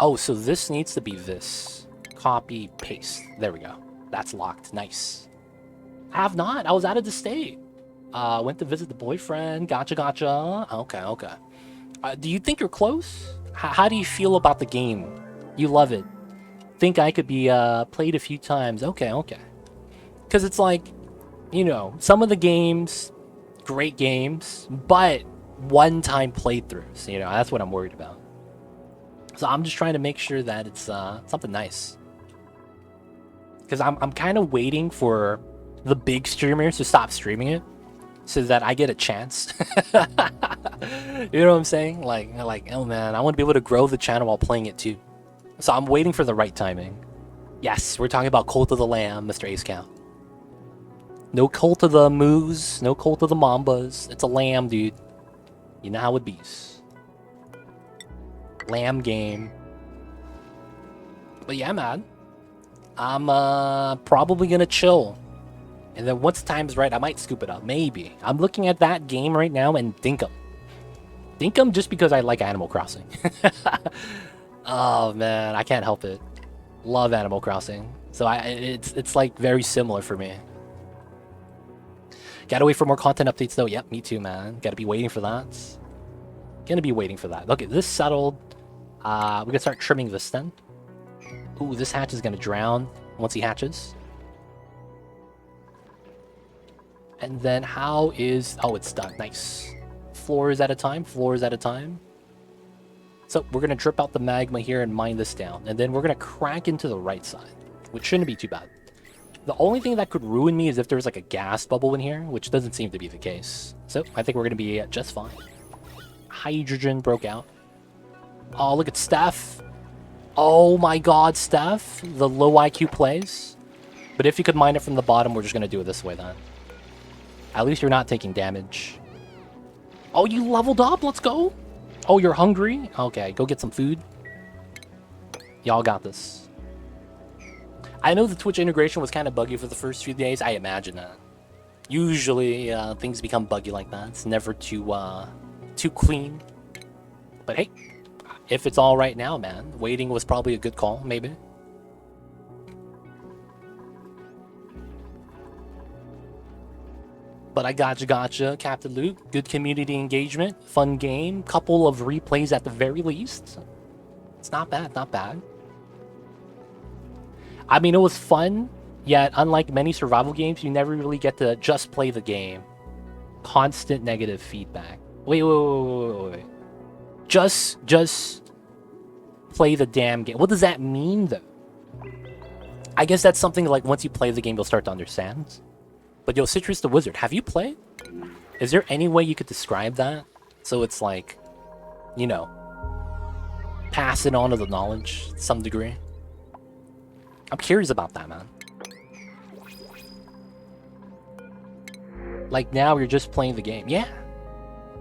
Oh, so this needs to be this. Copy, paste. There we go. That's locked. Nice. I have not. I was out of the state. Went to visit the boyfriend. Gotcha, gotcha. Okay, okay. Do you think you're close? How do you feel about the game? You love it. Think I could be played a few times. Okay, okay. Because it's like, you know, some of the games, great games, but one-time playthroughs. You know, that's what I'm worried about. So I'm just trying to make sure that it's something nice. Because I'm kind of waiting for the big streamers to stop streaming it so that I get a chance. You know what I'm saying? Like, oh man, I want to be able to grow the channel while playing it too. So I'm waiting for the right timing. Yes, we're talking about Cult of the Lamb, Mr. Ace Cow. No Cult of the Moose, no Cult of the Mambas. It's a lamb, dude. You know how it bees. Lamb game. But yeah, man. I'm probably gonna chill. And then once time's right, I might scoop it up. Maybe. I'm looking at that game right now and Dinkum. Dinkum just because I like Animal Crossing. Oh man, I can't help it. Love Animal Crossing. So it's like very similar for me. Gotta wait for more content updates though. Yep, me too, man. Gotta be waiting for that. Gonna be waiting for that. Okay, this settled. We can start trimming this then. Ooh, this hatch is gonna drown once he hatches. And then how is... Oh, it's done. Nice. Floors at a time. Floors at a time. So we're going to drip out the magma here and mine this down. And then we're going to crack into the right side, which shouldn't be too bad. The only thing that could ruin me is if there's like a gas bubble in here, which doesn't seem to be the case. So I think we're going to be just fine. Hydrogen broke out. Oh, look at Steph. Oh my god, Steph. The low IQ plays. But if you could mine it from the bottom, we're just going to do it this way then. At least you're not taking damage. Oh, you leveled up? Let's go. Oh, you're hungry? Okay, go get some food. Y'all got this. I know the Twitch integration was kind of buggy for the first few days. I imagine that. Usually, things become buggy like that. It's never too clean. But hey, if it's all right now, man, waiting was probably a good call, maybe. But I gotcha, Captain Luke. Good community engagement, fun game, couple of replays at the very least. It's not bad, not bad. I mean, it was fun, yet unlike many survival games, you never really get to just play the game. Constant negative feedback. Wait. Just play the damn game. What does that mean, though? I guess that's something like once you play the game, you'll start to understand. But yo, Citrus the Wizard, have you played? Is there any way you could describe that? So it's like, you know, pass it on to the knowledge to some degree. I'm curious about that, man. Like now you're just playing the game. Yeah.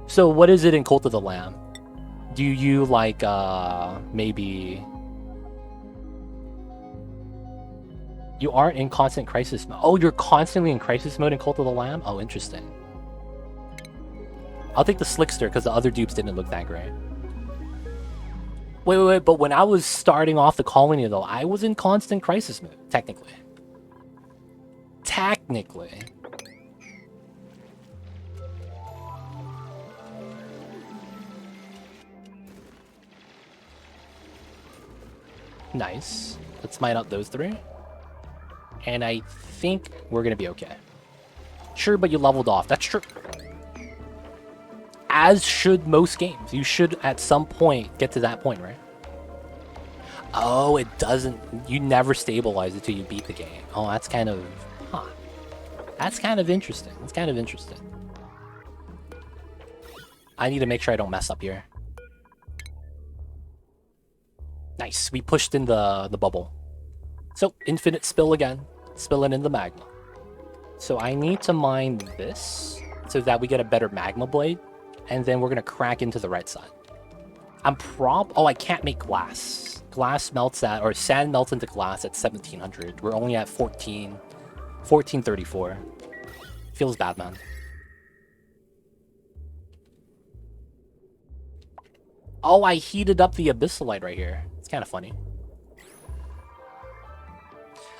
So what is it in Cult of the Lamb? Do you like, maybe... You aren't in constant crisis mode. Oh, you're constantly in crisis mode in Cult of the Lamb? Oh, interesting. I'll take the Slickster because the other dupes didn't look that great. Wait, but when I was starting off the colony though, I was in constant crisis mode, technically. Technically. Nice. Let's mine out those three. And I think we're going to be okay. Sure, but you leveled off. That's true. As should most games. You should, at some point, get to that point, right? Oh, it doesn't... You never stabilize it till you beat the game. Oh, that's kind of... Huh. That's kind of interesting. That's kind of interesting. I need to make sure I don't mess up here. Nice. We pushed in the bubble. So, infinite spill again. Spilling in the magma. So I need to mine this so that we get a better magma blade. And then we're going to crack into the right side. Oh, I can't make glass. Glass melts at... Or sand melts into glass at 1700. We're only at 1434. Feels bad, man. Oh, I heated up the abyssalite right here. It's Kind of funny.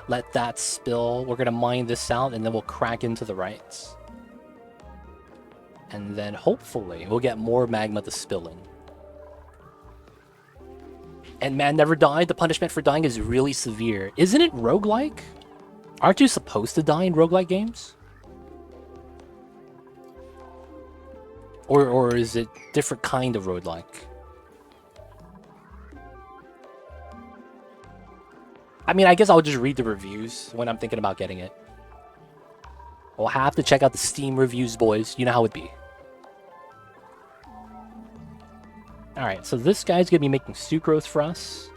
Let that spill. We're gonna mine this out, and then we'll crack into the rights. And then hopefully we'll get more magma to spill in. And man never died. The punishment for dying is really severe. Isn't it roguelike? Aren't you supposed to die in roguelike games? Or is it different kind of roguelike? I mean, I guess I'll just read the reviews when I'm thinking about getting it. We'll have to check out the Steam reviews, boys. You know how it be. Alright, so this guy's going to be making sucrose for us.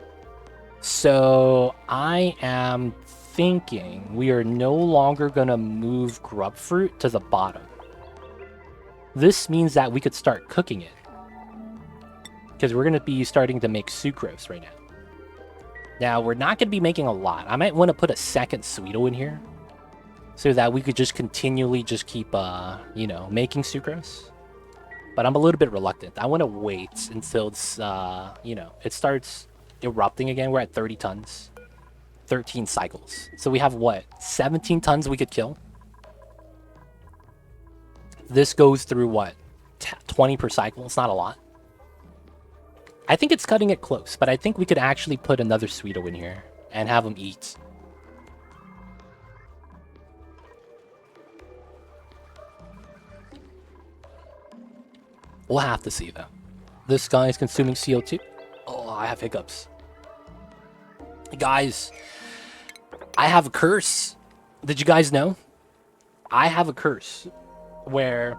So I am thinking we are no longer going to move grub fruit to the bottom. This means that we could start cooking it. Because we're going to be starting to make sucrose right now. Now, we're not going to be making a lot. I might want to put a second Sweeto in here. So that we could just continually just keep, you know, making sucrose. But I'm a little bit reluctant. I want to wait until it's, you know, it starts erupting again. We're at 30 tons. 13 cycles. So we have, what, 17 tons we could kill? This goes through, what, 20 per cycle? It's not a lot. I think it's cutting it close, but I think we could actually put another Sweeto in here and have them eat. We'll have to see, though. This guy is consuming CO2. Oh, I have hiccups. Guys, I have a curse. Did you guys know? I have a curse where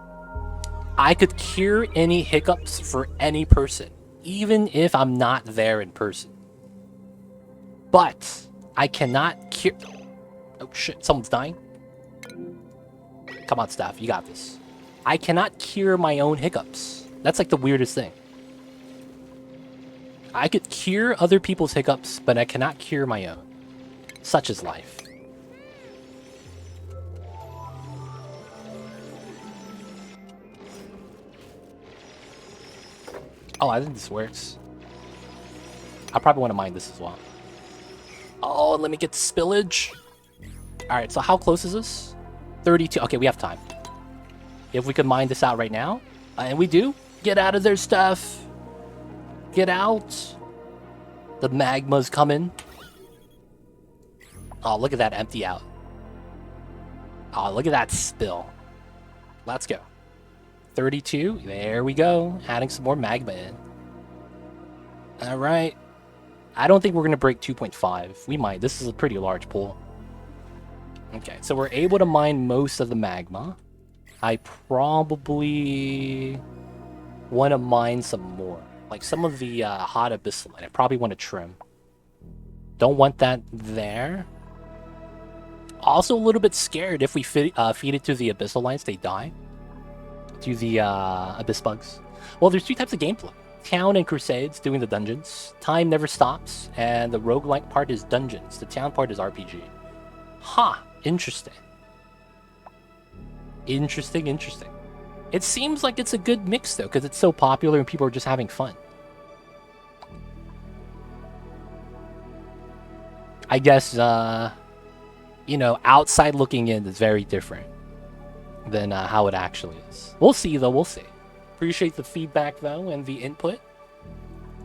I could cure any hiccups for any person, even if I'm not there in person. But I cannot cure... Oh, shit. Someone's dying. Come on, Steph. You got this. I cannot cure my own hiccups. That's like the weirdest thing. I could cure other people's hiccups, but I cannot cure my own. Such is life. Oh, I think this works. I probably want to mine this as well. Oh, let me get the spillage. Alright, so how close is this? 32. Okay, we have time. If we could mine this out right now. And we do. Get out of there, Steph. Get out. The magma's coming. Oh, look at that empty out. Oh, look at that spill. Let's go. 32. There we go. Adding some more magma in. Alright. I don't think we're going to break 2.5. We might. This is a pretty large pool. Okay, so we're able to mine most of the magma. I probably want to mine some more. Like some of the hot abyssalite. I probably want to trim. Don't want that there. Also a little bit scared if we feed it to the abyssalites, they die. To the abyss bugs. Well, there's two types of gameplay. Town and Crusades doing the dungeons. Time never stops. And the roguelike part is dungeons. The town part is RPG. Huh. Interesting. Interesting, interesting. It seems like it's a good mix, though, because it's so popular and people are just having fun. I guess, you know, outside looking in is very different than how it actually is. We'll see, though. We'll see. Appreciate the feedback, though, and the input.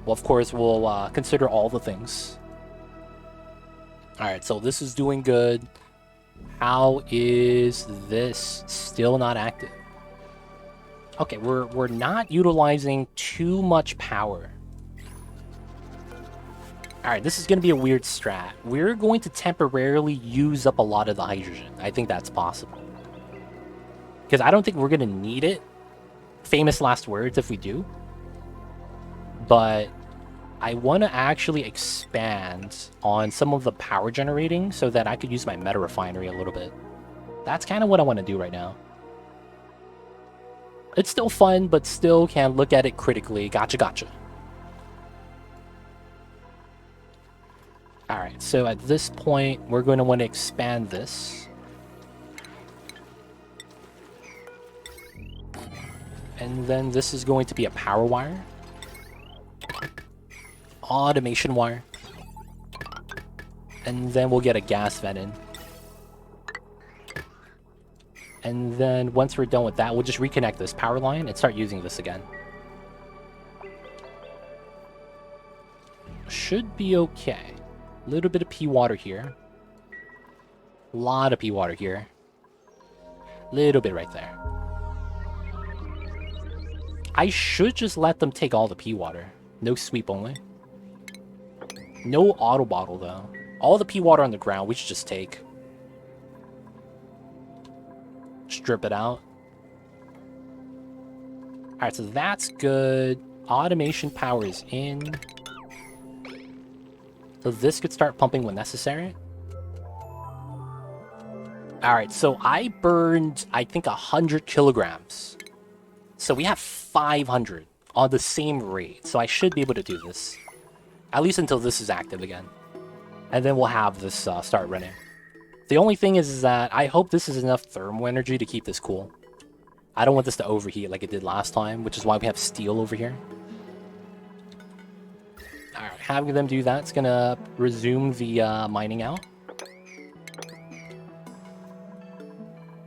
Well, of course, we'll consider all the things. Alright, so this is doing good. How is this still not active? Okay, we're not utilizing too much power. Alright, this is going to be a weird strat. We're going to temporarily use up a lot of the hydrogen. I think that's possible. Because I don't think we're going to need it. Famous last words if we do. But I want to actually expand on some of the power generating so that I could use my meta refinery a little bit. That's kind of what I want to do right now. It's still fun, but still can look at it critically. Gotcha, gotcha. Alright, so at this point, we're going to want to expand this. And then this is going to be a power wire. automation wire. And then we'll get a gas vent in. And then once we're done with that, we'll just reconnect this power line and start using this again. Should be okay. A little bit of pea water here. A lot of pea water here. Little bit right there. I should just let them take all the pea water. No sweep only. No auto bottle though. All the pea water on the ground we should just take. Strip it out. Alright, so that's good. Automation power is in. So this could start pumping when necessary. Alright, so I burned, I think, 100 kilograms. So we have 500 on the same rate. So I should be able to do this. At least until this is active again. And then we'll have this start running. The only thing is that I hope this is enough thermal energy to keep this cool. I don't want this to overheat like it did last time, which is why we have steel over here. Alright, having them do that's gonna resume the mining out.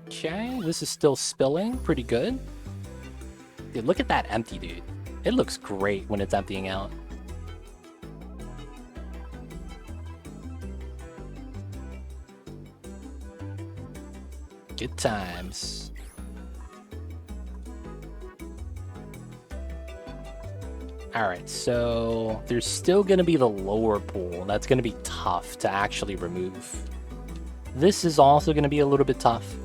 Okay, this is still spilling. Pretty good. Dude, look at that empty, dude. It looks great when it's emptying out. Good times. Alright, so there's still going to be the lower pool. That's going to be tough to actually remove. This is also going to be a little bit tough.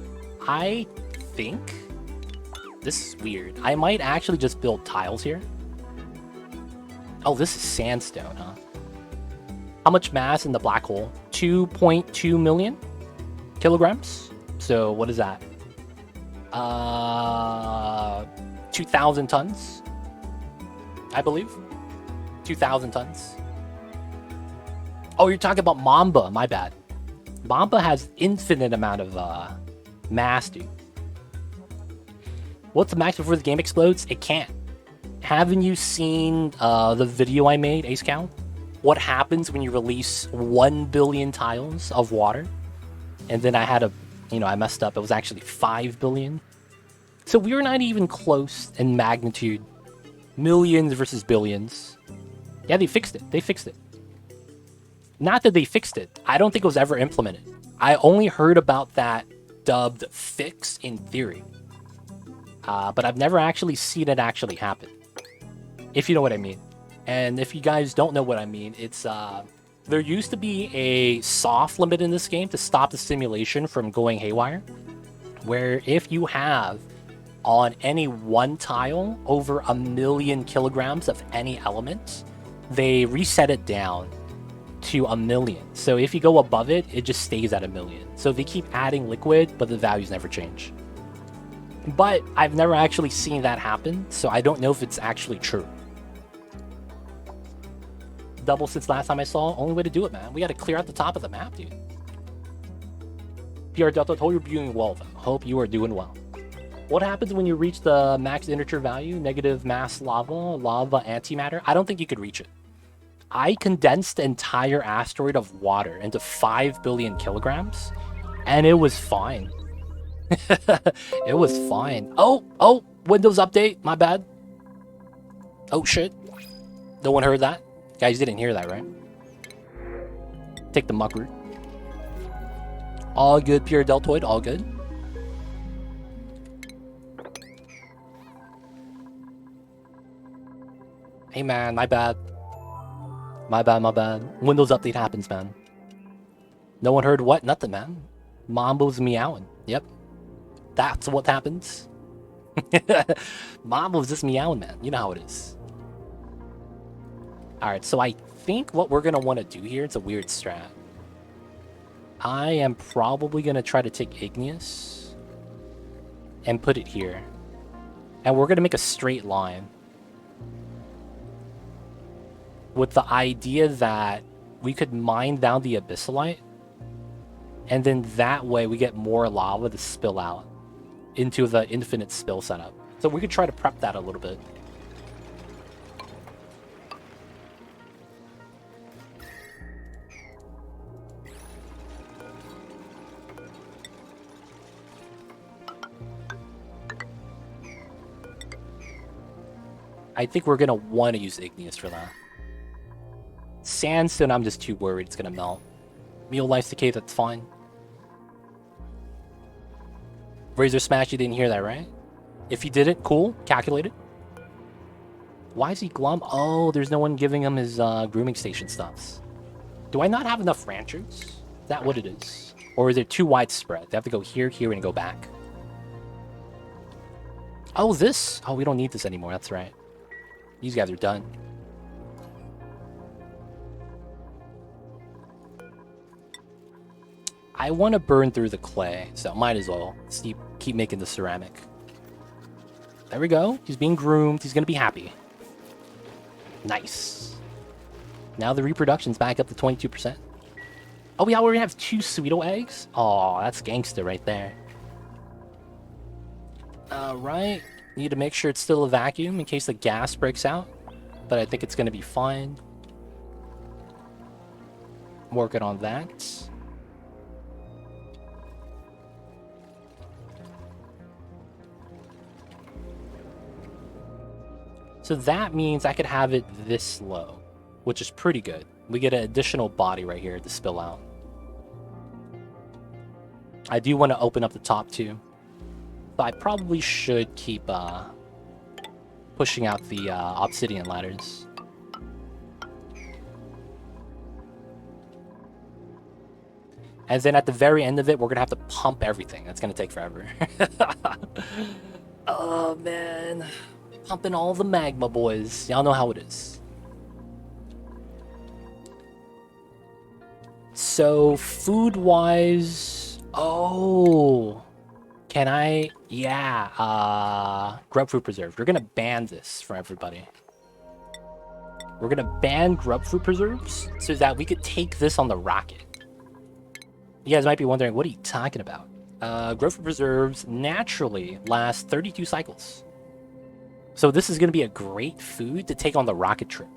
I think... This is weird. I might actually just build tiles here. Oh, this is sandstone, huh? How much mass in the black hole? 2.2 million kilograms. So what is that? 2,000 tons, I believe. 2,000 tons. Oh, you're talking about Mamba. My bad. Mamba has infinite amount of mass, dude. What's the max before the game explodes? It can't. Haven't you seen the video I made, Ace Count? What happens when you release 1 billion tiles of water? And then I had a, I messed up. It was actually 5 billion. So we were not even close in magnitude. Millions versus billions. Yeah, they fixed it. They fixed it. Not that they fixed it. I don't think it was ever implemented. I only heard about that dubbed fix in theory. But I've never actually seen it actually happen. If you know what I mean. And if you guys don't know what I mean, it's there used to be a soft limit in this game to stop the simulation from going haywire. Where if you have on any one tile over 1 million kilograms of any element, they reset it down to 1 million. So if you go above it, it just stays at 1 million. So they keep adding liquid, but the values never change. But I've never actually seen that happen, so I don't know if it's actually true. Double since last time I saw, only way to do it, man. We gotta clear out the top of the map, dude. PR Delta, hope you're doing well, though. Hope you are doing well. What happens when you reach the max integer value? Negative mass lava antimatter? I don't think you could reach it. I condensed the entire asteroid of water into 5 billion kilograms, and it was fine. It was fine. Oh, Windows update. My bad. Oh, shit. No one heard that? Guys didn't hear that, right? Take the muck root. All good, Pure Deltoid. All good. Hey, man. My bad. My bad. Windows update happens, man. No one heard what? Nothing, man. Mambo's meowing. Yep. That's what happens. Mambo's just meowing, man. You know how it is. Alright, so I think what we're going to want to do here, it's a weird strat. I am probably going to try to take Igneous and put it here. And we're going to make a straight line. With the idea that we could mine down the Abyssalite. And then that way we get more lava to spill out into the infinite spill setup. So we could try to prep that a little bit. I think we're gonna want to use igneous for that. Sandstone, I'm just too worried it's gonna melt. Meal Life Decay, that's fine. Razor Smash, you didn't hear that, right? If you did it, cool. Calculated. Why is he glum? Oh, there's no one giving him his grooming station stuffs. Do I not have enough ranchers? Is that what it is? Or is it too widespread? They have to go here, here, and go back. Oh, this? Oh, we don't need this anymore. That's right. These guys are done. I want to burn through the clay, so might as well keep making the ceramic. There we go. He's being groomed. He's going to be happy. Nice. Now the reproduction's back up to 22%. Oh, we already have 2 Sweeto eggs? Oh, that's gangster right there. Right. Need to make sure it's still a vacuum in case the gas breaks out. But I think it's going to be fine. Working on that. So that means I could have it this low, which is pretty good. We get an additional body right here to spill out. I do want to open up the top too. But I probably should keep pushing out the obsidian ladders. And then at the very end of it, we're going to have to pump everything. That's going to take forever. Oh, man. Pumping all the magma, boys. Y'all know how it is. So, food-wise... Oh... Can I... Yeah, grubfruit preserves. We're gonna ban this for everybody. We're gonna ban grubfruit preserves so that we could take this on the rocket. You guys might be wondering, what are you talking about? Grubfruit preserves naturally last 32 cycles. So this is gonna be a great food to take on the rocket trip.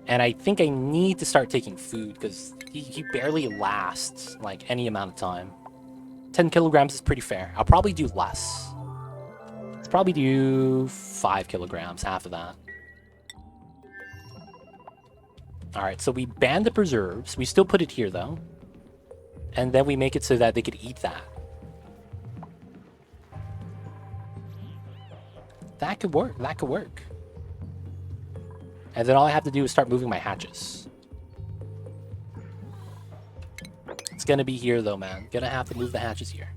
And I think I need to start taking food because he barely lasts like any amount of time. 10 kilograms is pretty fair. I'll probably do less. Let's probably do 5 kilograms, half of that. Alright, so we ban the preserves. We still put it here, though. And then we make it so that they could eat that. That could work. That could work. And then all I have to do is start moving my hatches. It's gonna be here though, man. Gonna have to move the hatches here.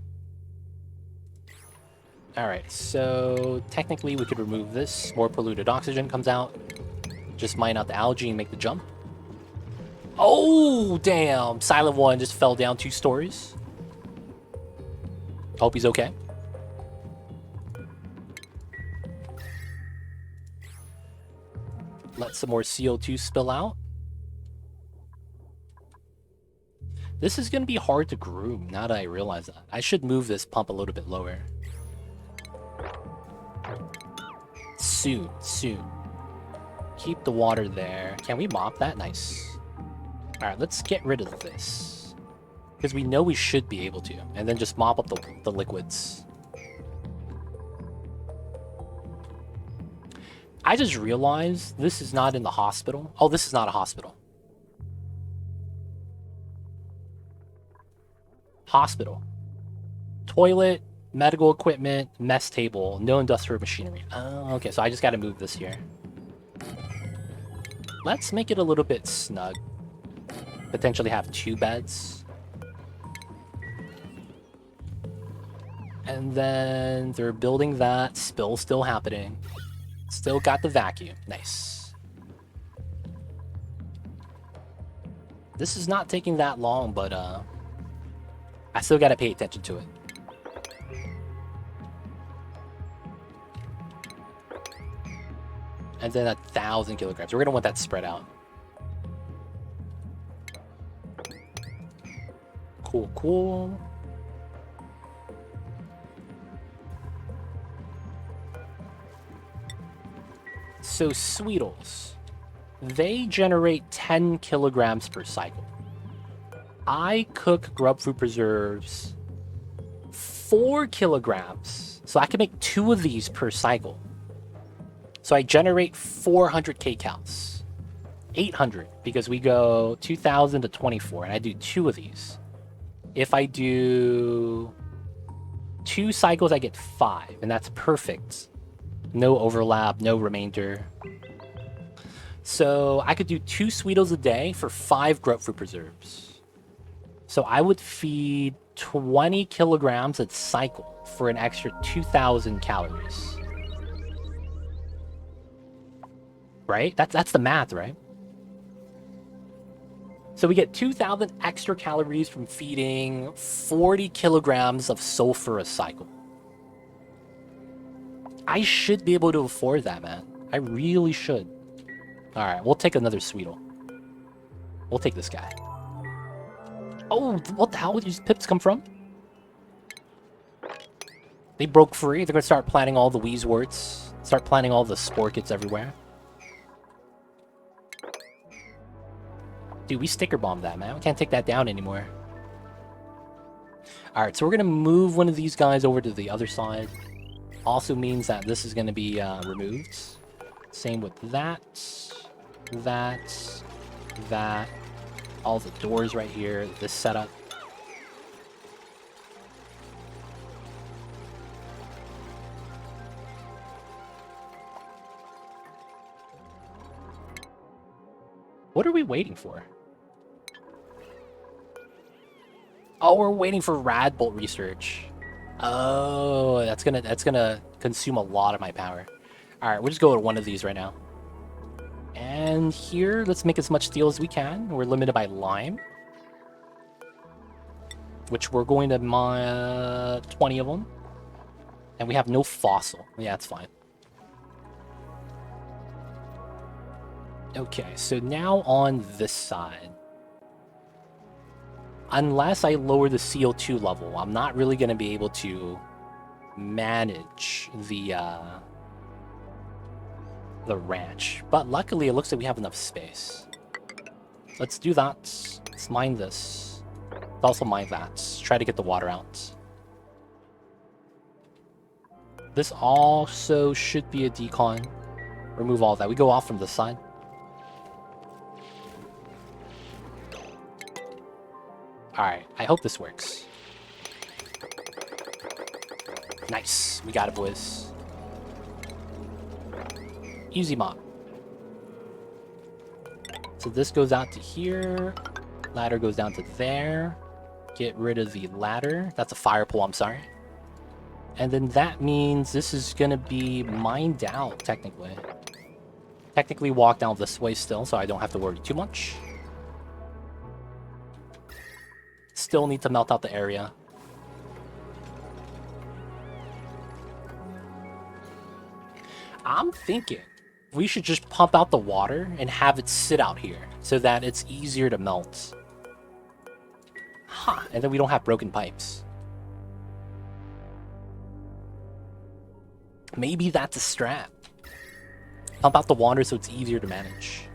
Alright, so technically we could remove this. More polluted oxygen comes out. Just mine out the algae and make the jump. Oh, damn! Silent One just fell down 2 stories. Hope he's okay. Let some more CO2 spill out. This is going to be hard to groom, now that I realize that. I should move this pump a little bit lower. Soon, soon. Keep the water there. Can we mop that? Nice. Alright, let's get rid of this. Because we know we should be able to. And then just mop up the liquids. I just realized this is not in the hospital. Oh, this is not a hospital. Hospital. Toilet, medical equipment, mess table, no industrial machinery. Oh, okay, so I just gotta move this here. Let's make it a little bit snug. Potentially have 2 beds. And then they're building that. Spill still happening. Still got the vacuum. Nice. This is not taking that long, but I still gotta pay attention to it. And then 1,000 kilograms. We're gonna want that spread out. Cool, cool. So Sweetles, they generate 10 kilograms per cycle. I cook grubfruit preserves 4 kilograms, so I can make 2 of these per cycle. So I generate 400 kcals. 800 because we go 2000 to 24 and I do 2 of these. If I do 2 cycles, I get 5, and that's perfect. No overlap, no remainder. So I could do 2 Sweetles a day for 5 grapefruit preserves. So I would feed 20 kilograms a cycle for an extra 2,000 calories. Right? That's the math, right? So we get 2,000 extra calories from feeding 40 kilograms of sulfur a cycle. I should be able to afford that, man. I really should. All right, we'll take another Sweetle. We'll take this guy. Oh, what the hell did these pips come from? They broke free. They're gonna start planting all the Wheezeworts. Start planting all the Sporkets everywhere. Dude, we sticker bombed that, man. We can't take that down anymore. Alright, so we're gonna move one of these guys over to the other side. Also means that this is gonna be removed. Same with that. That. All the doors right here. This setup. What are we waiting for? Oh, we're waiting for Radbolt research. Oh, that's gonna consume a lot of my power. All right, we'll just go to one of these right now. And here, let's make as much steel as we can. We're limited by lime, which we're going to mine 20 of them. And we have no fossil. Yeah, that's fine. Okay, so now on this side. Unless I lower the CO2 level, I'm not really going to be able to manage the ranch. But luckily, it looks like we have enough space. Let's do that. Let's mine this. Let's also mine that. Try to get the water out. This also should be a decon. Remove all that. We go off from this side. Alright, I hope this works. Nice. We got it, boys. Easy mob. So this goes out to here. Ladder goes down to there. Get rid of the ladder. That's a fire pole, I'm sorry. And then that means this is gonna be mined out, technically. Technically walk down this way still, so I don't have to worry too much. Still need to melt out the area. I'm thinking we should just pump out the water and have it sit out here so that it's easier to melt. Huh, and then we don't have broken pipes. Maybe that's a strat. Pump out the water so it's easier to manage.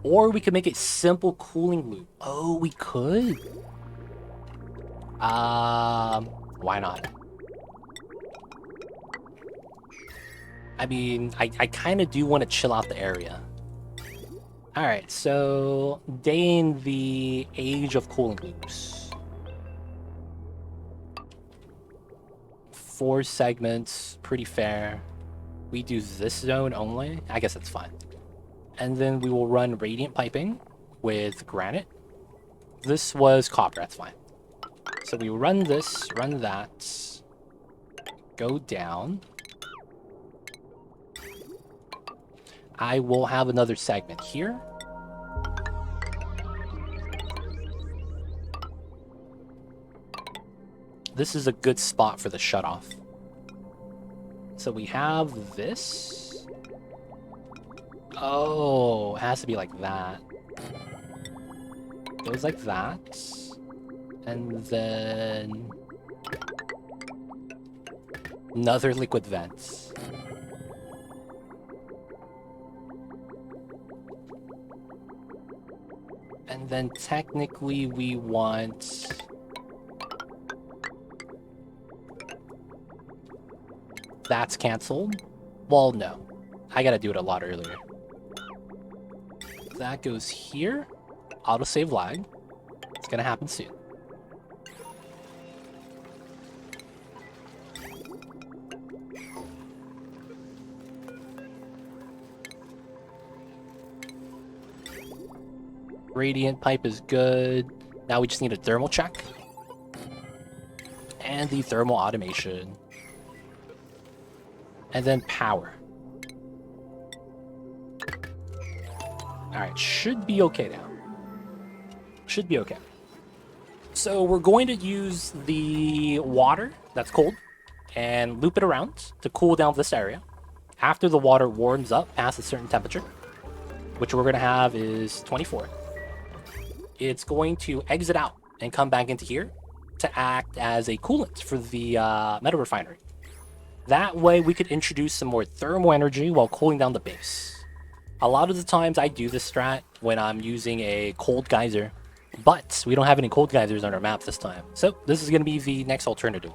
Or we could make a simple cooling loop. Oh, we could? Why not? I mean, I kind of do want to chill out the area. Alright, so day in the age of cooling loops. 4 segments, pretty fair. We do this zone only. I guess that's fine. And then we will run radiant piping with granite. This was copper, that's fine. So we run this, run that, go down. I will have another segment here. This is a good spot for the shutoff. So we have this. Oh, it has to be like that. Goes like that. And then another liquid vent. And then technically we want that's canceled. Well, no. I gotta do it a lot earlier. That goes here. Autosave lag. It's gonna happen soon. Radiant pipe is good. Now we just need a thermal check. And the thermal automation. And then power. Alright, should be okay now. Should be okay. So we're going to use the water that's cold and loop it around to cool down this area. After the water warms up past a certain temperature, which we're going to have is 24. It's going to exit out and come back into here to act as a coolant for the metal refinery. That way we could introduce some more thermal energy while cooling down the base. A lot of the times I do this strat when I'm using a cold geyser, but we don't have any cold geysers on our map this time. So this is going to be the next alternative.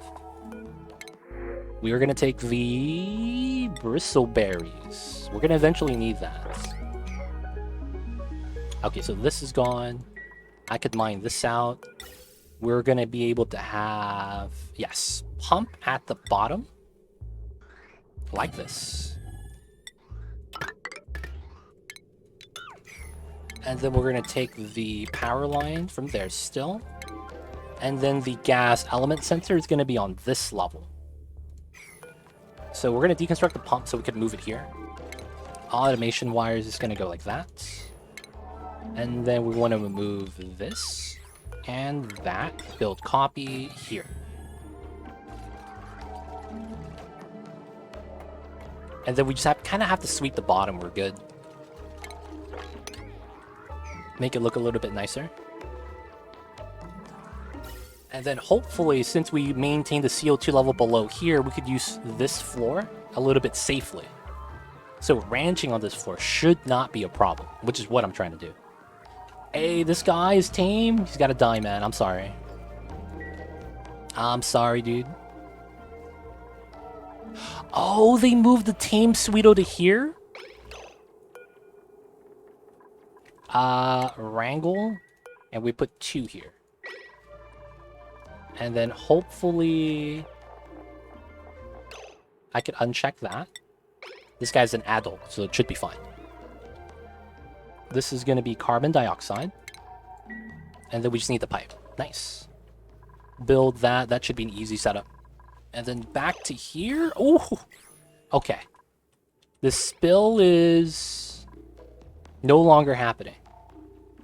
We are going to take the bristleberries. We're going to eventually need that. Okay, so this is gone. I could mine this out. We're going to be able to have, yes, pump at the bottom. Like this. And then we're going to take the power line from there still. And then the gas element sensor is going to be on this level. So we're going to deconstruct the pump so we can move it here. Automation wires is going to go like that. And then we want to remove this and that. Build copy here. And then we just kind of have to sweep the bottom. We're good. Make it look a little bit nicer. And then hopefully, since we maintain the CO2 level below here, we could use this floor a little bit safely. So ranching on this floor should not be a problem, which is what I'm trying to do. Hey, this guy is tame. He's got to die, man. I'm sorry. I'm sorry, dude. Oh, they moved the tame Sweeto to here? Wrangle. And we put 2 here. And then hopefully I could uncheck that. This guy's an adult, so it should be fine. This is going to be carbon dioxide. And then we just need the pipe. Nice. Build that. That should be an easy setup. And then back to here. Oh, okay. The spill is no longer happening.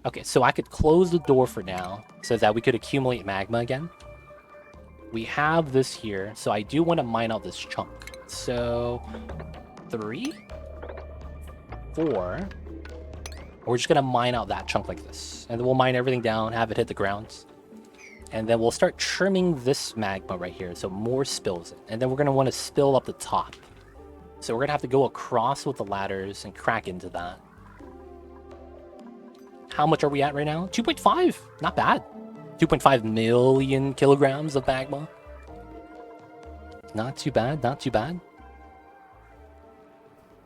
Okay, so I could close the door for now so that we could accumulate magma again. We have this here, so I do want to mine out this chunk. So 3, 4. We're just going to mine out that chunk like this. And then we'll mine everything down, have it hit the ground. And then we'll start trimming this magma right here, so more spills in. And then we're going to want to spill up the top. So we're going to have to go across with the ladders and crack into that. How much are we at right now? 2.5. Not bad. 2.5 million kilograms of magma. Not too bad, not too bad.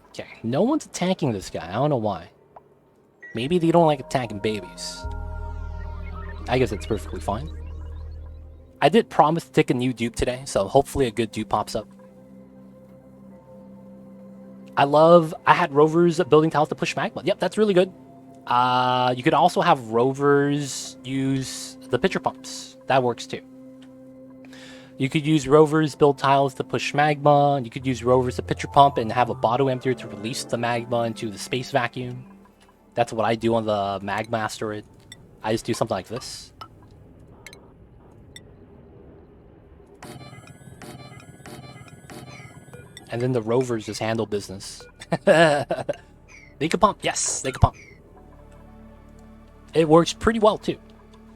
Okay, no one's attacking this guy. I don't know why. Maybe they don't like attacking babies. I guess it's perfectly fine. I did promise to take a new dupe today, so hopefully a good dupe pops up. I had rovers building tiles to push magma. Yep, that's really good. You could also have rovers use the pitcher pumps. That works too. You could use rovers build tiles to push magma. You could use rovers to pitcher pump and have a bottle emptier to release the magma into the space vacuum. That's what I do on the magma asteroid. I just do something like this. And then the rovers just handle business. They can pump. Yes, they can pump. It works pretty well too.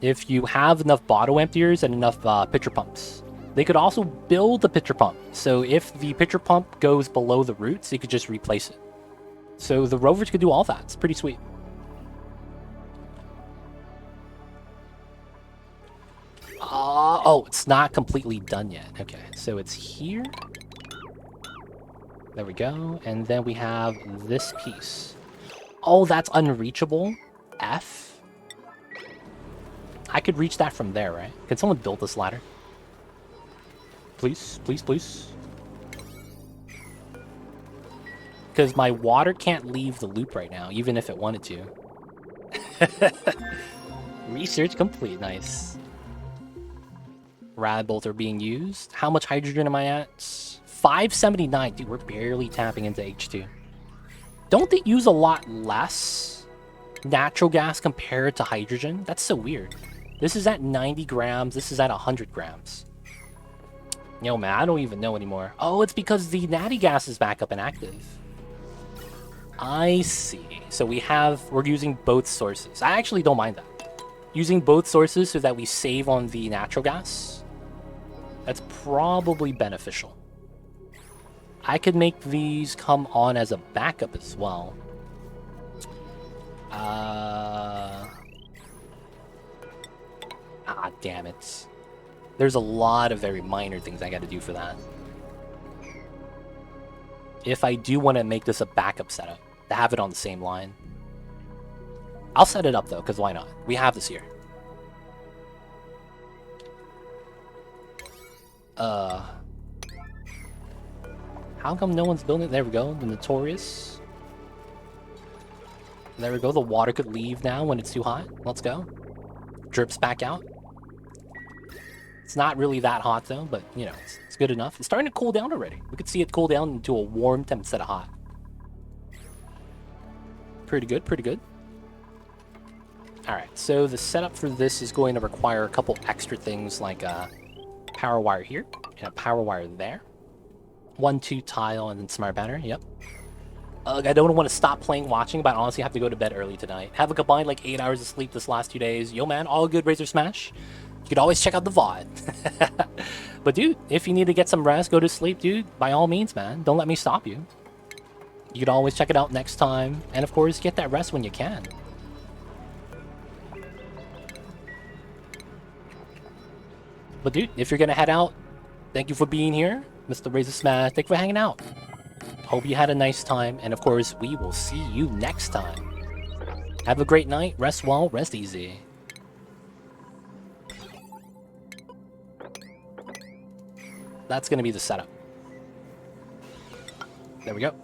If you have enough bottle emptiers and enough pitcher pumps. They could also build the pitcher pump. So if the pitcher pump goes below the roots, you could just replace it. So the rovers could do all that. It's pretty sweet. Oh, it's not completely done yet. Okay, so it's here. There we go. And then we have this piece. Oh, that's unreachable? F? I could reach that from there, right? Can someone build this ladder? Please, please, please. Because my water can't leave the loop right now, even if it wanted to. Research complete, nice. Rad bolts are being used. How much hydrogen am I at? 579. Dude, we're barely tapping into H2. Don't they use a lot less natural gas compared to hydrogen? That's so weird. This is at 90 grams. This is at 100 grams. Yo, man, I don't even know anymore. Oh, it's because the natty gas is back up and active. I see. So we're using both sources. I actually don't mind that. Using both sources so that we save on the natural gas. That's probably beneficial. I could make these come on as a backup as well. Damn it. There's a lot of very minor things I gotta do for that. If I do want to make this a backup setup, to have it on the same line. I'll set it up though, because why not? We have this here. How come no one's building it? There we go, the Notorious. There we go, the water could leave now when it's too hot. Let's go. Drips back out. It's not really that hot though, but you know, it's good enough. It's starting to cool down already. We could see it cool down into a warm temp instead of hot. Pretty good, pretty good. Alright, so the setup for this is going to require a couple extra things like a power wire here and a power wire there. 1-2 tile and then smart banner, yep. I don't want to stop playing watching, but I honestly have to go to bed early tonight. Have a combined like 8 hours of sleep this last 2 days. Yo man, all good Razor Smash. You could always check out the VOD. But dude, if you need to get some rest, go to sleep, dude, by all means, man. Don't let me stop you. You could always check it out next time. And of course, get that rest when you can. But dude, if you're gonna head out, thank you for being here. Mr. Razor Smash, thank you for hanging out. Hope you had a nice time. And of course, we will see you next time. Have a great night. Rest well, rest easy. That's gonna be the setup. There we go.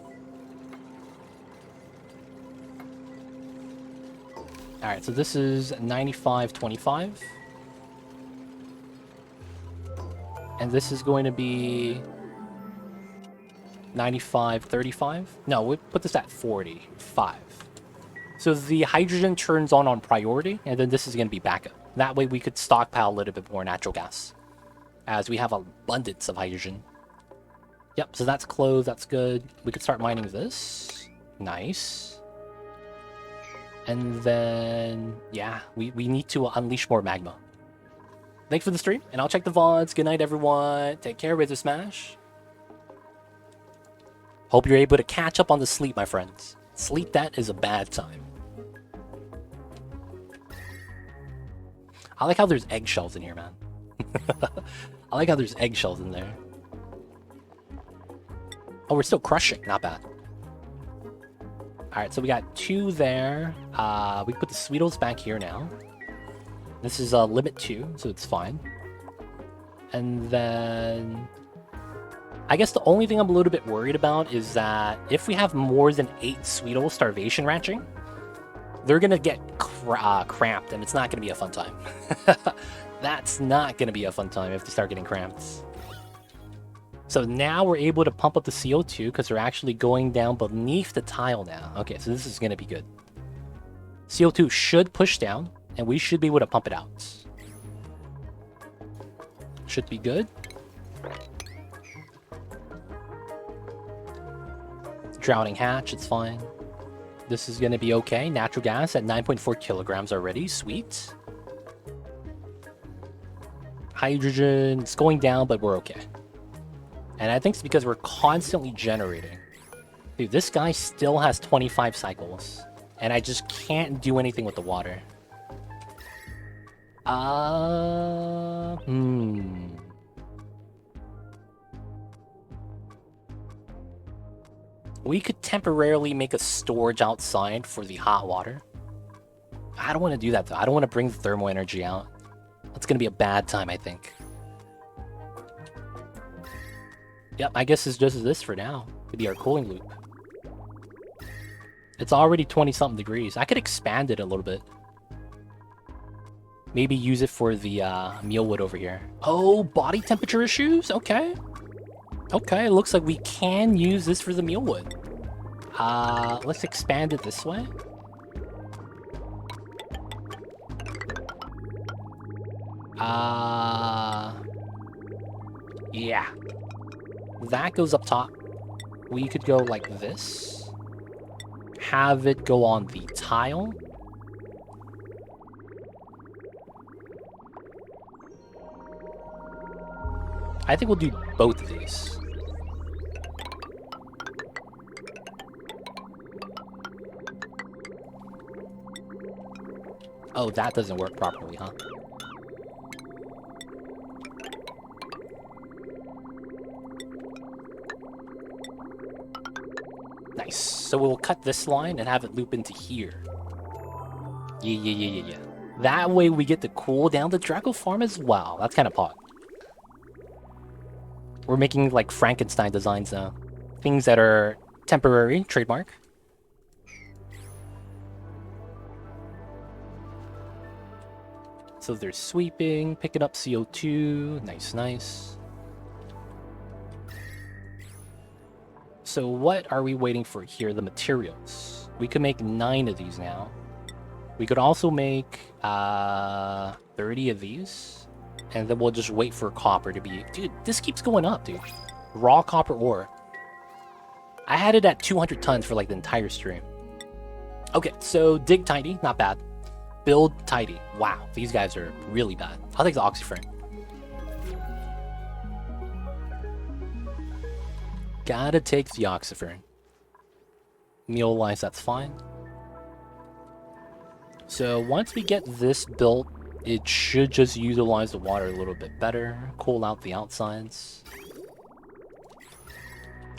Alright, so this is 95-25. And this is going to be 95-35. No, we'll put this at 45. So the hydrogen turns on priority, and then this is going to be backup. That way we could stockpile a little bit more natural gas, as we have abundance of hydrogen. Yep, so that's closed, that's good. We could start mining this. Nice. And then, yeah, we need to unleash more magma. Thanks for the stream, and I'll check the VODs. Good night, everyone. Take care, Razor Smash. Hope you're able to catch up on the sleep, my friends. Sleep that is a bad time. I like how there's eggshells in here, man. I like how there's eggshells in there. Oh, we're still crushing. Not bad. Alright, so we got 2 there. We put the Sweetles back here now. This is limit 2, so it's fine. And then I guess the only thing I'm a little bit worried about is that if we have more than 8 Sweetles starvation ranching, they're gonna get cramped, and it's not gonna be a fun time. That's not gonna be a fun time if they start getting cramped. So now we're able to pump up the CO2 because they're actually going down beneath the tile now. Okay, so this is gonna be good. CO2 should push down, and we should be able to pump it out. Should be good. Drowning hatch, it's fine. This is going to be okay. Natural gas at 9.4 kilograms already. Sweet. Hydrogen, it's going down, but we're okay. And I think it's because we're constantly generating. Dude, this guy still has 25 cycles. And I just can't do anything with the water. We could temporarily make a storage outside for the hot water. I don't want to do that though. I don't want to bring the thermal energy out. That's going to be a bad time, I think. Yep, I guess it's just this for now. Could be our cooling loop. It's already 20-something degrees. I could expand it a little bit. Maybe use it for the mealwood over here. Oh, body temperature issues? Okay. Okay, it looks like we can use this for the mealwood. Let's expand it this way. Yeah. That goes up top. We could go like this. Have it go on the tile. I think we'll do both of these. Oh, that doesn't work properly, huh? Nice. So we'll cut this line and have it loop into here. Yeah. That way we get to cool down the Draco farm as well. That's kind of pot. We're making like Frankenstein designs now. Things that are temporary, trademark. So there's sweeping, picking up CO2. Nice. So what are we waiting for here? The materials. We could make 9 of these now. We could also make 30 of these. And then we'll just wait for copper to be... Dude, this keeps going up, dude. Raw copper ore. I had it at 200 tons for like the entire stream. Okay, so dig tidy, not bad. Build tidy. Wow, these guys are really bad. I'll take the oxyframe. Gotta take the oxyframe. Meal-wise, that's fine. So once we get this built, it should just utilize the water a little bit better. Cool out the outsides.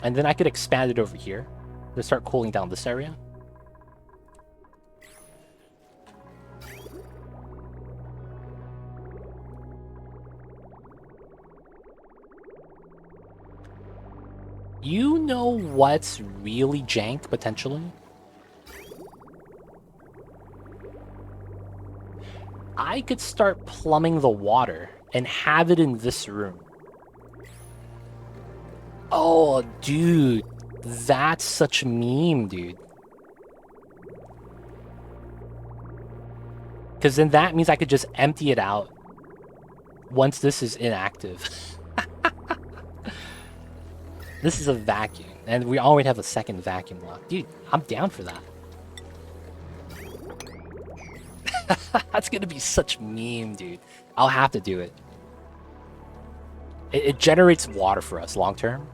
And then I could expand it over here to start cooling down this area. You know what's really jank, potentially? I could start plumbing the water and have it in this room. Oh, dude. That's such a meme, dude. Because then that means I could just empty it out once this is inactive. This is a vacuum, and we already have a second vacuum lock. Dude, I'm down for that. That's gonna be such meme, dude. I'll have to do it. It generates water for us long term.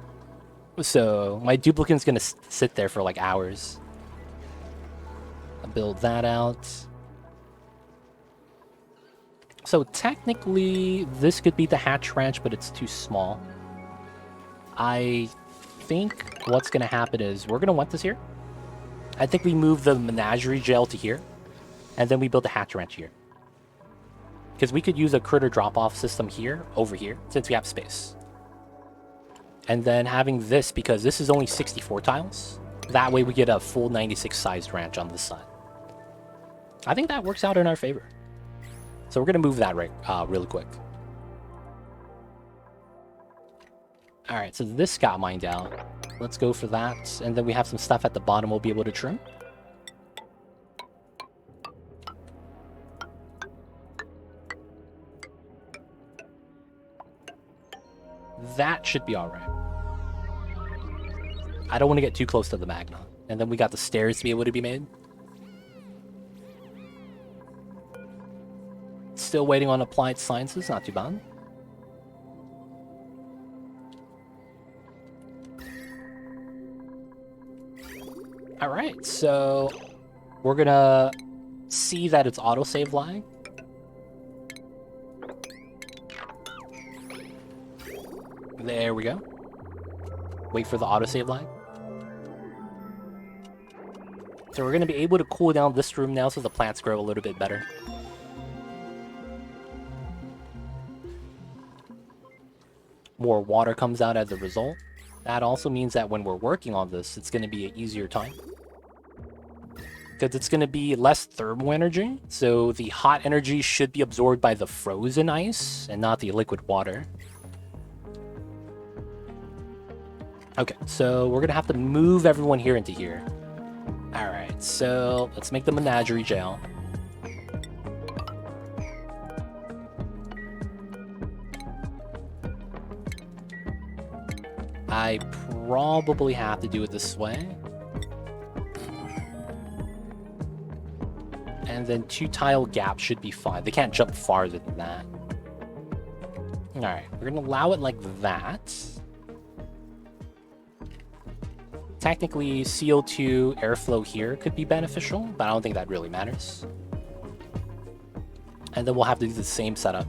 So my duplicate's gonna sit there for like hours. I'll build that out. So technically, this could be the hatch ranch, but it's too small. I think what's going to happen is we're going to want this here. I think we move the menagerie jail to here. And then we build a hatch ranch here. Because we could use a critter drop-off system here, over here, since we have space. And then having this, because this is only 64 tiles. That way we get a full 96 sized ranch on this side. I think that works out in our favor. So we're going to move that right really quick. Alright, so this got mined out. Let's go for that. And then we have some stuff at the bottom we'll be able to trim. That should be alright. I don't want to get too close to the magma. And then we got the stairs to be able to be made. Still waiting on applied sciences, not too bad. Alright, so we're gonna see that it's autosave lag. There we go. Wait for the autosave lag. So we're going to be able to cool down this room now so the plants grow a little bit better. More water comes out as a result. That also means that when we're working on this, it's going to be an easier time. Because it's going to be less thermal energy. So the hot energy should be absorbed by the frozen ice and not the liquid water. Okay, so we're going to have to move everyone here into here. Alright, so let's make the menagerie jail. I probably have to do it this way. And then 2 tile gap should be fine. They can't jump farther than that. Alright, we're gonna allow it like that. Technically, CO2 airflow here could be beneficial, but I don't think that really matters. And then we'll have to do the same setup.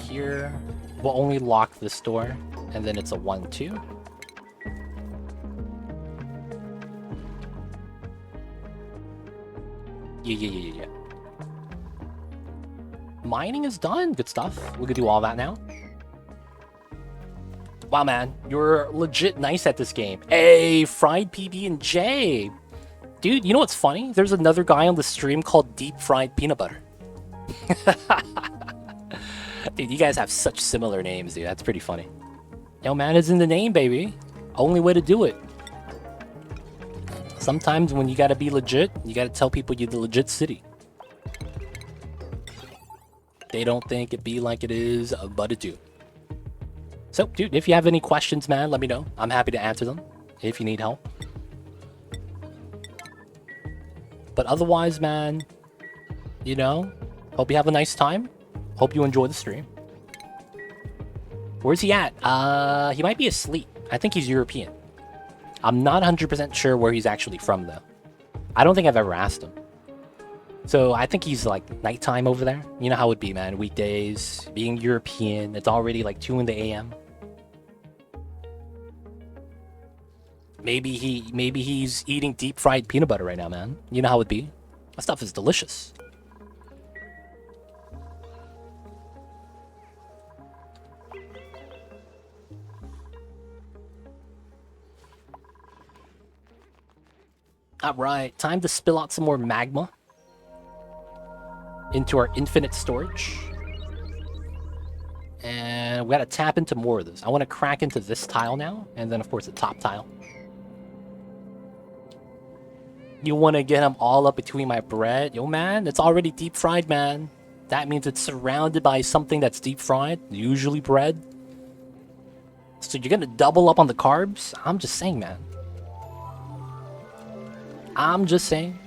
Here. We'll only lock this door, and then it's a 1-2. Yeah. Mining is done. Good stuff. We could do all that now. Wow, man. You're legit nice at this game. Hey, Fried PB&J. Dude, you know what's funny? There's another guy on the stream called Deep Fried Peanut Butter. Dude, you guys have such similar names, dude. That's pretty funny. Yo, man, it's in the name, baby. Only way to do it. Sometimes when you gotta be legit, you gotta tell people you're the legit city. They don't think it be like it is, but it do. So, dude, if you have any questions, man, let me know. I'm happy to answer them if you need help. But otherwise, man, you know, hope you have a nice time. Hope you enjoy the stream. Where's he at? He might be asleep. I think he's European. I'm not 100% sure where he's actually from, though. I don't think I've ever asked him. So I think he's like nighttime over there. You know how it'd be, man. Weekdays, being European, it's already like 2 in the AM. Maybe he's eating deep fried peanut butter right now, man. You know how it'd be. That stuff is delicious. Alright, time to spill out some more magma into our infinite storage. And we gotta tap into more of this. I want to crack into this tile now, and then of course the top tile. You want to get them all up between my bread? Yo, man, it's already deep fried, man. That means it's surrounded by something that's deep fried, usually bread. So you're gonna double up on the carbs? I'm just saying, man. I'm just saying.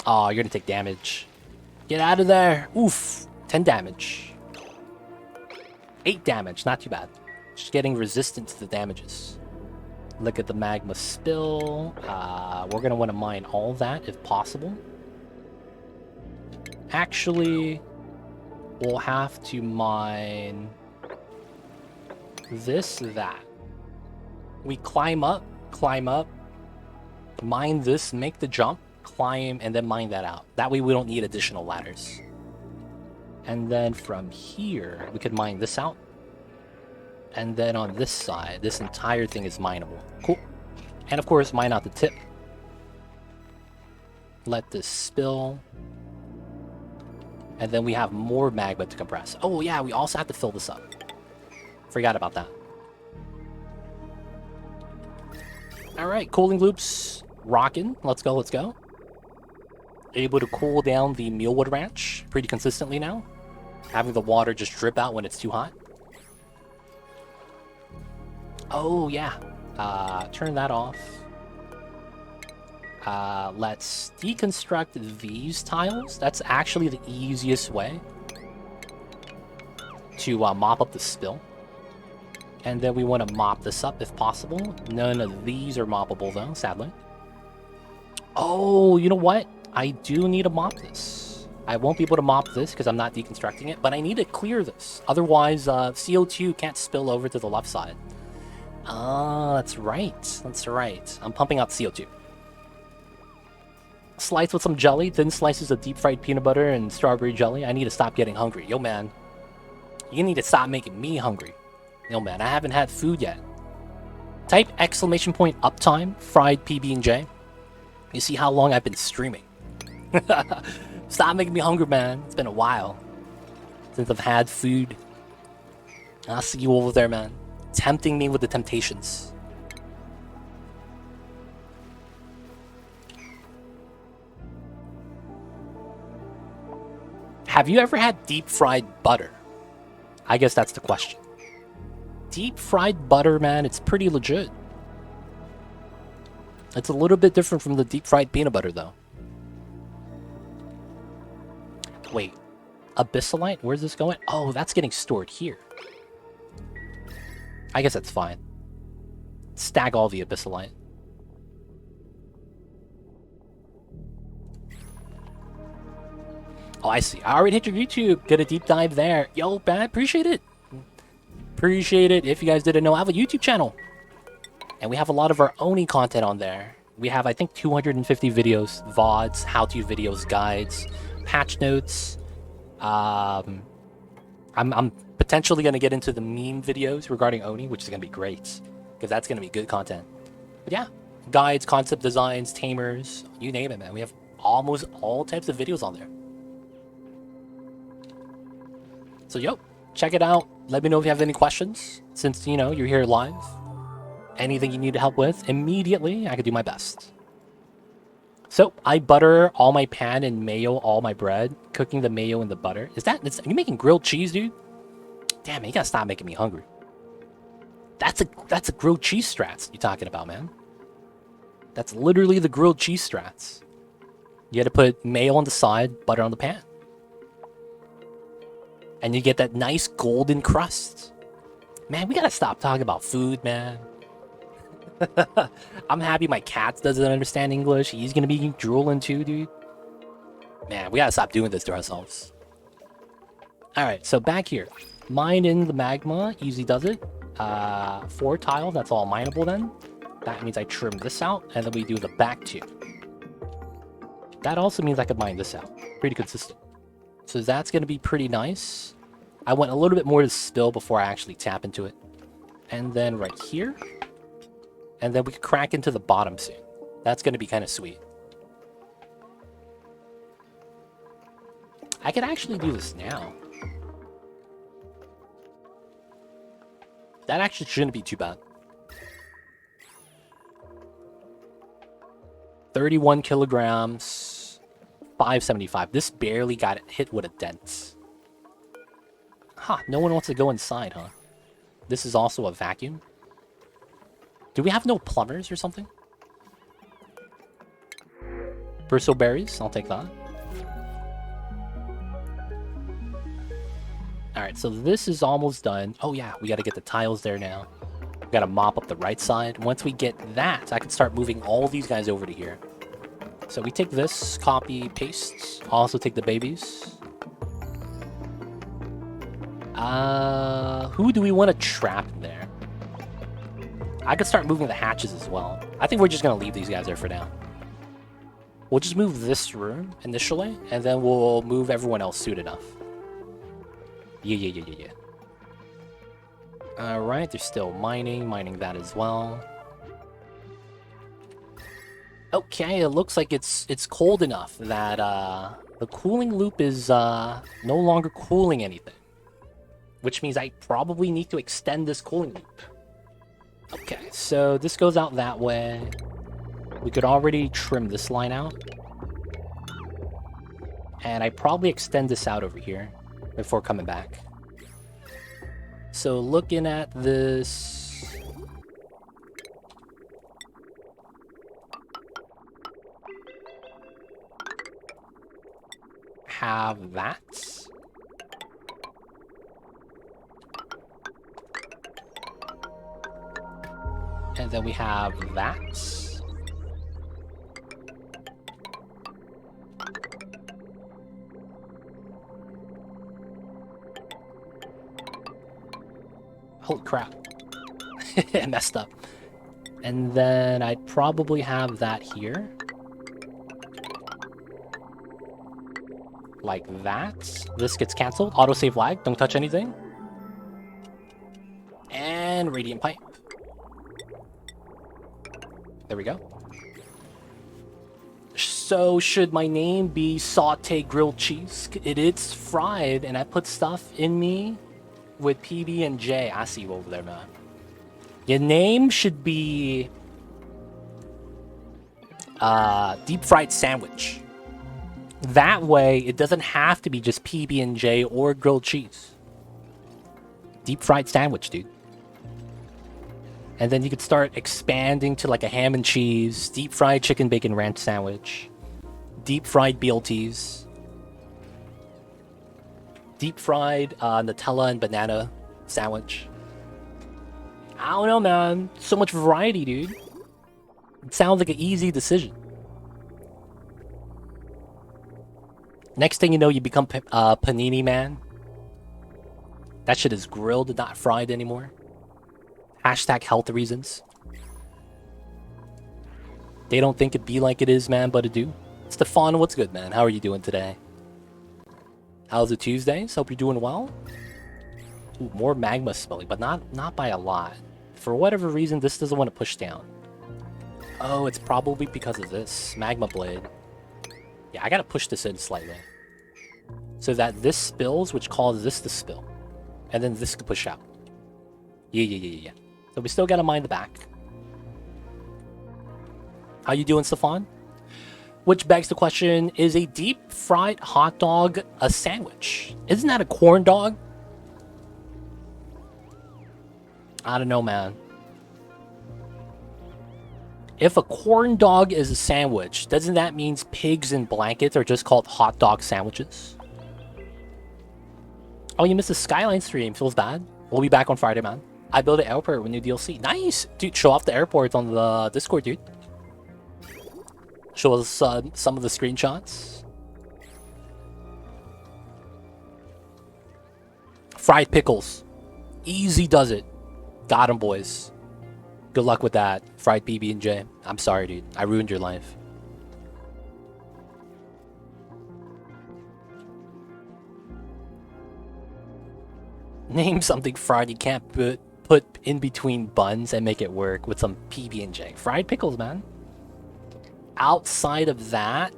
Oh, you're gonna take damage. Get out of there. Oof. 10 damage. 8 damage. Not too bad. Just getting resistant to the damages. Look at the magma spill. We're gonna want to mine all that if possible. Actually, we'll have to mine this, that. We climb up, mine this, make the jump, climb, and then mine that out. That way we don't need additional ladders. And then from here, we could mine this out. And then on this side, this entire thing is mineable. Cool. And of course, mine out the tip. Let this spill. And then we have more magma to compress. Oh yeah, we also have to fill this up. Forgot about that. Alright, cooling loops rocking. Let's go, let's go. Able to cool down the Mealwood Ranch pretty consistently now. Having the water just drip out when it's too hot. Oh yeah. Turn that off. Let's deconstruct these tiles. That's actually the easiest way to mop up the spill. And then we want to mop this up if possible. None of these are moppable though, sadly. Oh, you know what? I do need to mop this. I won't be able to mop this because I'm not deconstructing it, but I need to clear this. Otherwise, CO2 can't spill over to the left side. Ah, that's right. That's right. I'm pumping out CO2. Slice with some jelly, thin slices of deep fried peanut butter and strawberry jelly. I need to stop getting hungry. Yo, man. You need to stop making me hungry. Yo, man, I haven't had food yet. Type exclamation point uptime, fried PB&J. You see how long I've been streaming. Stop making me hungry, man. It's been a while since I've had food. I'll see you over there, man. Tempting me with the temptations. Have you ever had deep fried butter? I guess that's the question. Deep fried butter, man, it's pretty legit. It's a little bit different from the deep fried peanut butter, though. Wait, abyssalite? Where's this going? Oh, that's getting stored here. I guess that's fine. Stack all the abyssalite. Oh, I see. I already hit your YouTube. Get a deep dive there. Yo, man, appreciate it. Appreciate it. If you guys didn't know, I have a YouTube channel. And we have a lot of our Oni content on there. We have, I think, 250 videos, VODs, how-to videos, guides, patch notes. I'm potentially going to get into the meme videos regarding Oni, which is going to be great. Because that's going to be good content. But yeah, guides, concept designs, tamers, you name it, man. We have almost all types of videos on there. So, yo, check it out. Let me know if you have any questions. Since, you know, you're here live. Anything you need help with, immediately, I could do my best. So, I butter all my pan and mayo all my bread. Cooking the mayo in the butter. Are you making grilled cheese, dude? Damn it, you gotta stop making me hungry. That's a grilled cheese strats you're talking about, man. That's literally the grilled cheese strats. You gotta put mayo on the side, butter on the pan. And you get that nice golden crust. Man, we gotta stop talking about food, man. I'm happy my cat doesn't understand English. He's gonna be drooling too, dude. Man, we gotta stop doing this to ourselves. Alright, so back here. Mine in the magma, easy does it. 4 tiles, that's all mineable then. That means I trim this out, and then we do the back 2. That also means I could mine this out. Pretty consistent. So that's gonna be pretty nice. I went a little bit more to spill before I actually tap into it. And then right here. And then we can crack into the bottom soon. That's going to be kind of sweet. I could actually do this now. That actually shouldn't be too bad. 31 kilograms. 575. This barely got hit with a dent. Huh, no one wants to go inside, huh? This is also a vacuum. Do we have no plumbers or something? Bristleberries, I'll take that. Alright, so this is almost done. Oh yeah, we gotta get the tiles there now. We gotta mop up the right side. Once we get that, I can start moving all these guys over to here. So we take this, copy, paste. Also take the babies. Who do we want to trap in there? I could start moving the hatches as well. I think we're just going to leave these guys there for now. We'll just move this room initially, and then we'll move everyone else soon enough. Yeah. Alright, they're still mining that as well. Okay, it looks like it's cold enough that the cooling loop is no longer cooling anything. Which means I probably need to extend this cooling loop. Okay, so this goes out that way. We could already trim this line out. And I probably extend this out over here before coming back. So looking at this... have that. And then we have that. Holy crap. I messed up. And then I'd probably have that here. Like that. This gets cancelled. Autosave lag. Don't touch anything. And Radiant Pipe. There we go. So should my name be Saute Grilled Cheese? It is fried, and I put stuff in me with PB&J. I see you over there, man. Your name should be Deep Fried Sandwich. That way, it doesn't have to be just PB&J or grilled cheese. Deep Fried Sandwich, dude. And then you could start expanding to like a ham and cheese, deep fried chicken bacon ranch sandwich, deep fried BLTs, deep fried Nutella and banana sandwich. I don't know, man. So much variety, dude. It sounds like an easy decision. Next thing you know, you become Panini Man. That shit is grilled and not fried anymore. Hashtag health reasons. They don't think it be like it is, man, but it do. Stefan, what's good, man? How are you doing today? How's it Tuesdays? Hope you're doing well. Ooh, more magma smelling, but not by a lot. For whatever reason, this doesn't want to push down. Oh, it's probably because of this. Magma blade. Yeah, I gotta push this in slightly. So that this spills, which causes this to spill. And then this could push out. Yeah. So we still gotta mine the back. How you doing, Stefan? Which begs the question, is a deep fried hot dog a sandwich? Isn't that a corn dog? I don't know, man. If a corn dog is a sandwich, doesn't that mean pigs in blankets are just called hot dog sandwiches? Oh, you missed the Skyline stream. Feels bad. We'll be back on Friday, man. I built an airport with new DLC. Nice! Dude, show off the airport on the Discord, dude. Show us some of the screenshots. Fried pickles. Easy does it. Got 'em, boys. Good luck with that, fried PB&J. I'm sorry, dude. I ruined your life. Name something fried you can't put in between buns and make it work with some PB&J. Fried pickles, man. Outside of that,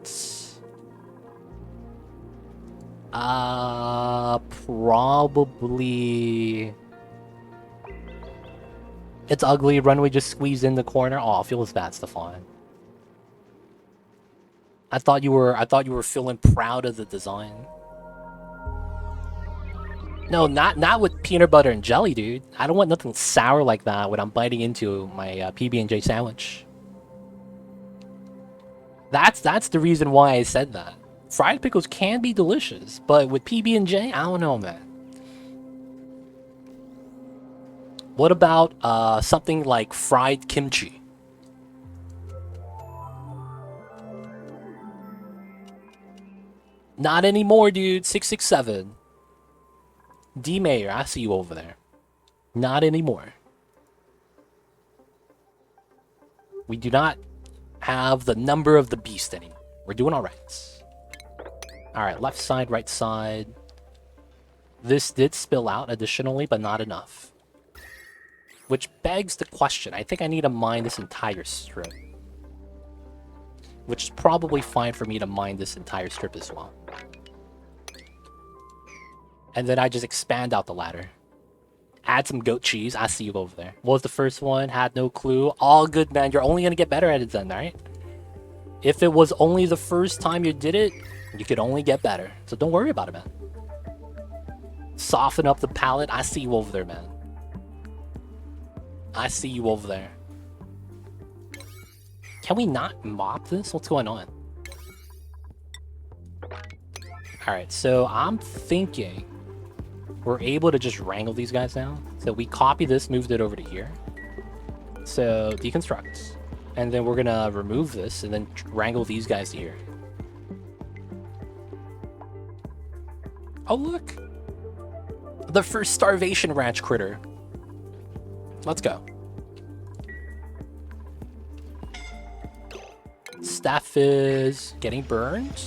probably it's ugly. Runway just squeezed in the corner. Oh, feels bad, Stefan. I thought you were feeling proud of the design. No, not with peanut butter and jelly, dude. I don't want nothing sour like that when I'm biting into my PB&J sandwich. That's the reason why I said that. Fried pickles can be delicious, but with PB&J, I don't know, man. What about something like fried kimchi? Not anymore, dude. 667. D Mayor, I see you over there. Not anymore. We do not have the number of the beast anymore. We're doing all right. All right, left side, right side. This did spill out additionally, but not enough. Which begs the question. I think I need to mine this entire strip. Which is probably fine for me to mine this entire strip as well. And then I just expand out the ladder. Add some goat cheese. I see you over there. What was the first one? Had no clue. All good, man. You're only going to get better at it then, right? If it was only the first time you did it, you could only get better. So don't worry about it, man. Soften up the palate. I see you over there, man. I see you over there. Can we not mop this? What's going on? Alright, so I'm thinking we're able to just wrangle these guys now. So we copy this, moved it over to here. So deconstruct. And then we're gonna remove this and then wrangle these guys to here. Oh, look! The first Starvation Ranch critter. Let's go. Steph is getting burned.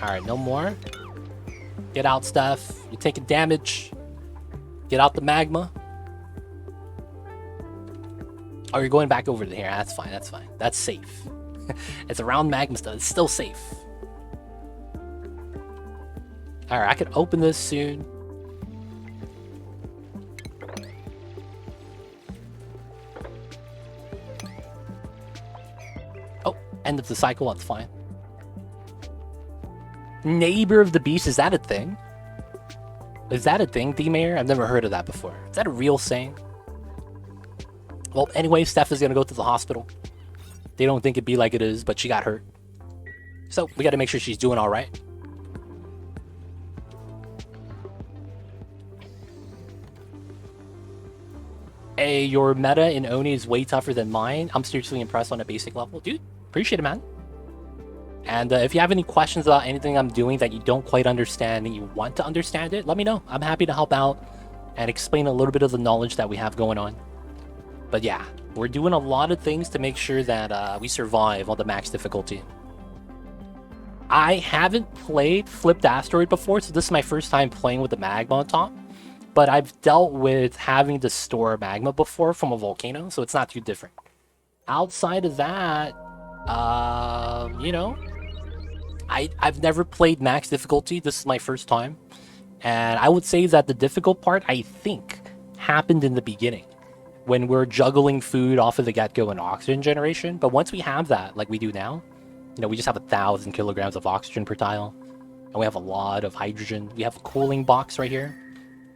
Alright, no more. Get out, Steph. You're taking damage. Get out the magma. Oh, you're going back over here. That's fine, that's fine. That's safe. It's around magma stuff. It's still safe. Alright, I can open this soon. Oh, end of the cycle. That's fine. Neighbor of the Beast, is that a thing? Is that a thing, D-Mayor? I've never heard of that before. Is that a real saying? Well, anyway, Steph is gonna go to the hospital. They don't think it'd be like it is, but she got hurt. So, we gotta make sure she's doing alright. Hey, your meta in Oni is way tougher than mine. I'm seriously impressed on a basic level. Dude, appreciate it, man. And if you have any questions about anything I'm doing that you don't quite understand and you want to understand it, let me know. I'm happy to help out and explain a little bit of the knowledge that we have going on. But yeah, we're doing a lot of things to make sure that we survive on the max difficulty. I haven't played Flipped Asteroid before, so this is my first time playing with the magma on top. But I've dealt with having to store magma before from a volcano, so it's not too different. Outside of that, you know, I've never played max difficulty. This is my first time. And I would say that the difficult part, I think, happened in the beginning when we're juggling food off of the get-go and oxygen generation. But once we have that, like we do now, you know, we just have 1,000 kilograms of oxygen per tile. And we have a lot of hydrogen. We have a cooling box right here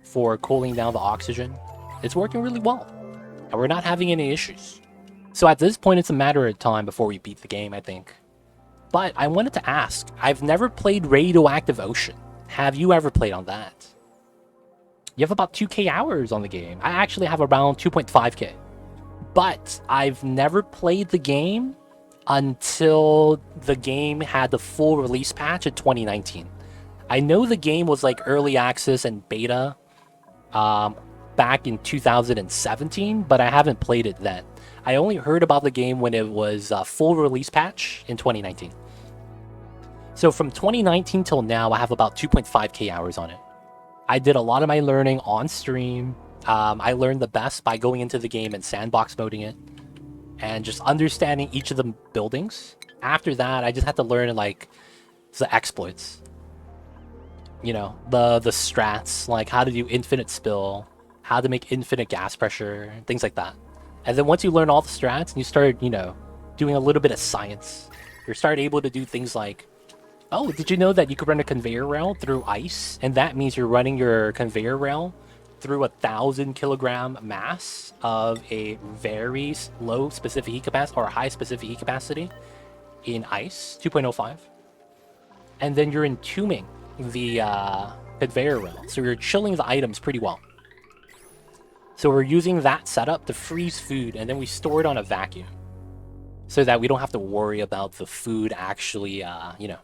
for cooling down the oxygen. It's working really well. And we're not having any issues. So at this point, it's a matter of time before we beat the game, I think. But I wanted to ask, I've never played Radioactive Ocean. Have you ever played on that? You have about 2k hours on the game. I actually have around 2.5k. But I've never played the game until the game had the full release patch in 2019. I know the game was like early access and beta back in 2017, but I haven't played it then. I only heard about the game when it was a full release patch in 2019. So from 2019 till now, I have about 2.5k hours on it. I did a lot of my learning on stream. I learned the best by going into the game and sandbox moding it and just understanding each of the buildings. After that, I just had to learn like the exploits. You know, the strats, like how to do infinite spill, how to make infinite gas pressure, things like that. And then once you learn all the strats and you start, you know, doing a little bit of science, you start able to do things like, oh, did you know that you could run a conveyor rail through ice? And that means you're running your conveyor rail through 1,000 kilogram mass of a very low specific heat capacity or high specific heat capacity in ice, 2.05. And then you're entombing the conveyor rail. So you're chilling the items pretty well. So we're using that setup to freeze food, and then we store it on a vacuum so that we don't have to worry about the food actually, you know,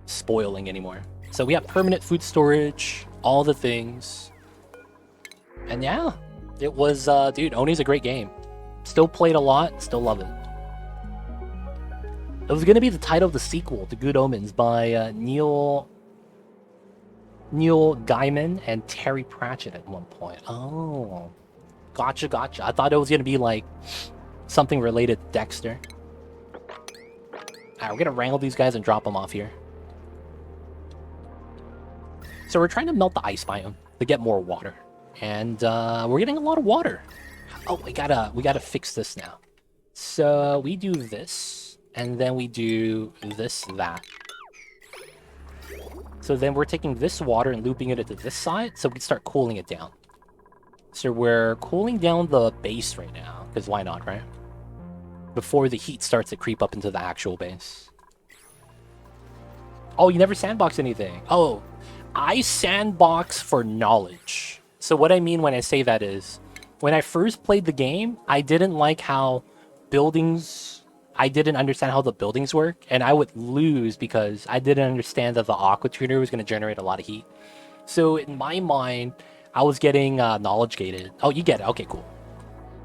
spoiling anymore. So we have permanent food storage, all the things. And yeah, it was, dude, Oni's a great game. Still played a lot, still love it. It was going to be the title of the sequel to Good Omens by Neil Gaiman and Terry Pratchett at one point. Oh, gotcha. I thought it was going to be like something related to Dexter. Alright, we're going to wrangle these guys and drop them off here. So we're trying to melt the ice biome to get more water. And we're getting a lot of water. Oh, we gotta fix this now. So we do this, and then we do this, that. So then we're taking this water and looping it into this side, so we can start cooling it down. So we're cooling down the base right now, because why not, right? Before the heat starts to creep up into the actual base. Oh, you never sandbox anything. Oh, I sandbox for knowledge. So what I mean when I say that is, when I first played the game, I didn't like how I didn't understand how the buildings work, and I would lose because I didn't understand that the aqua tuner was going to generate a lot of heat. So in my mind, I was getting knowledge gated. Oh, you get it. Okay, cool.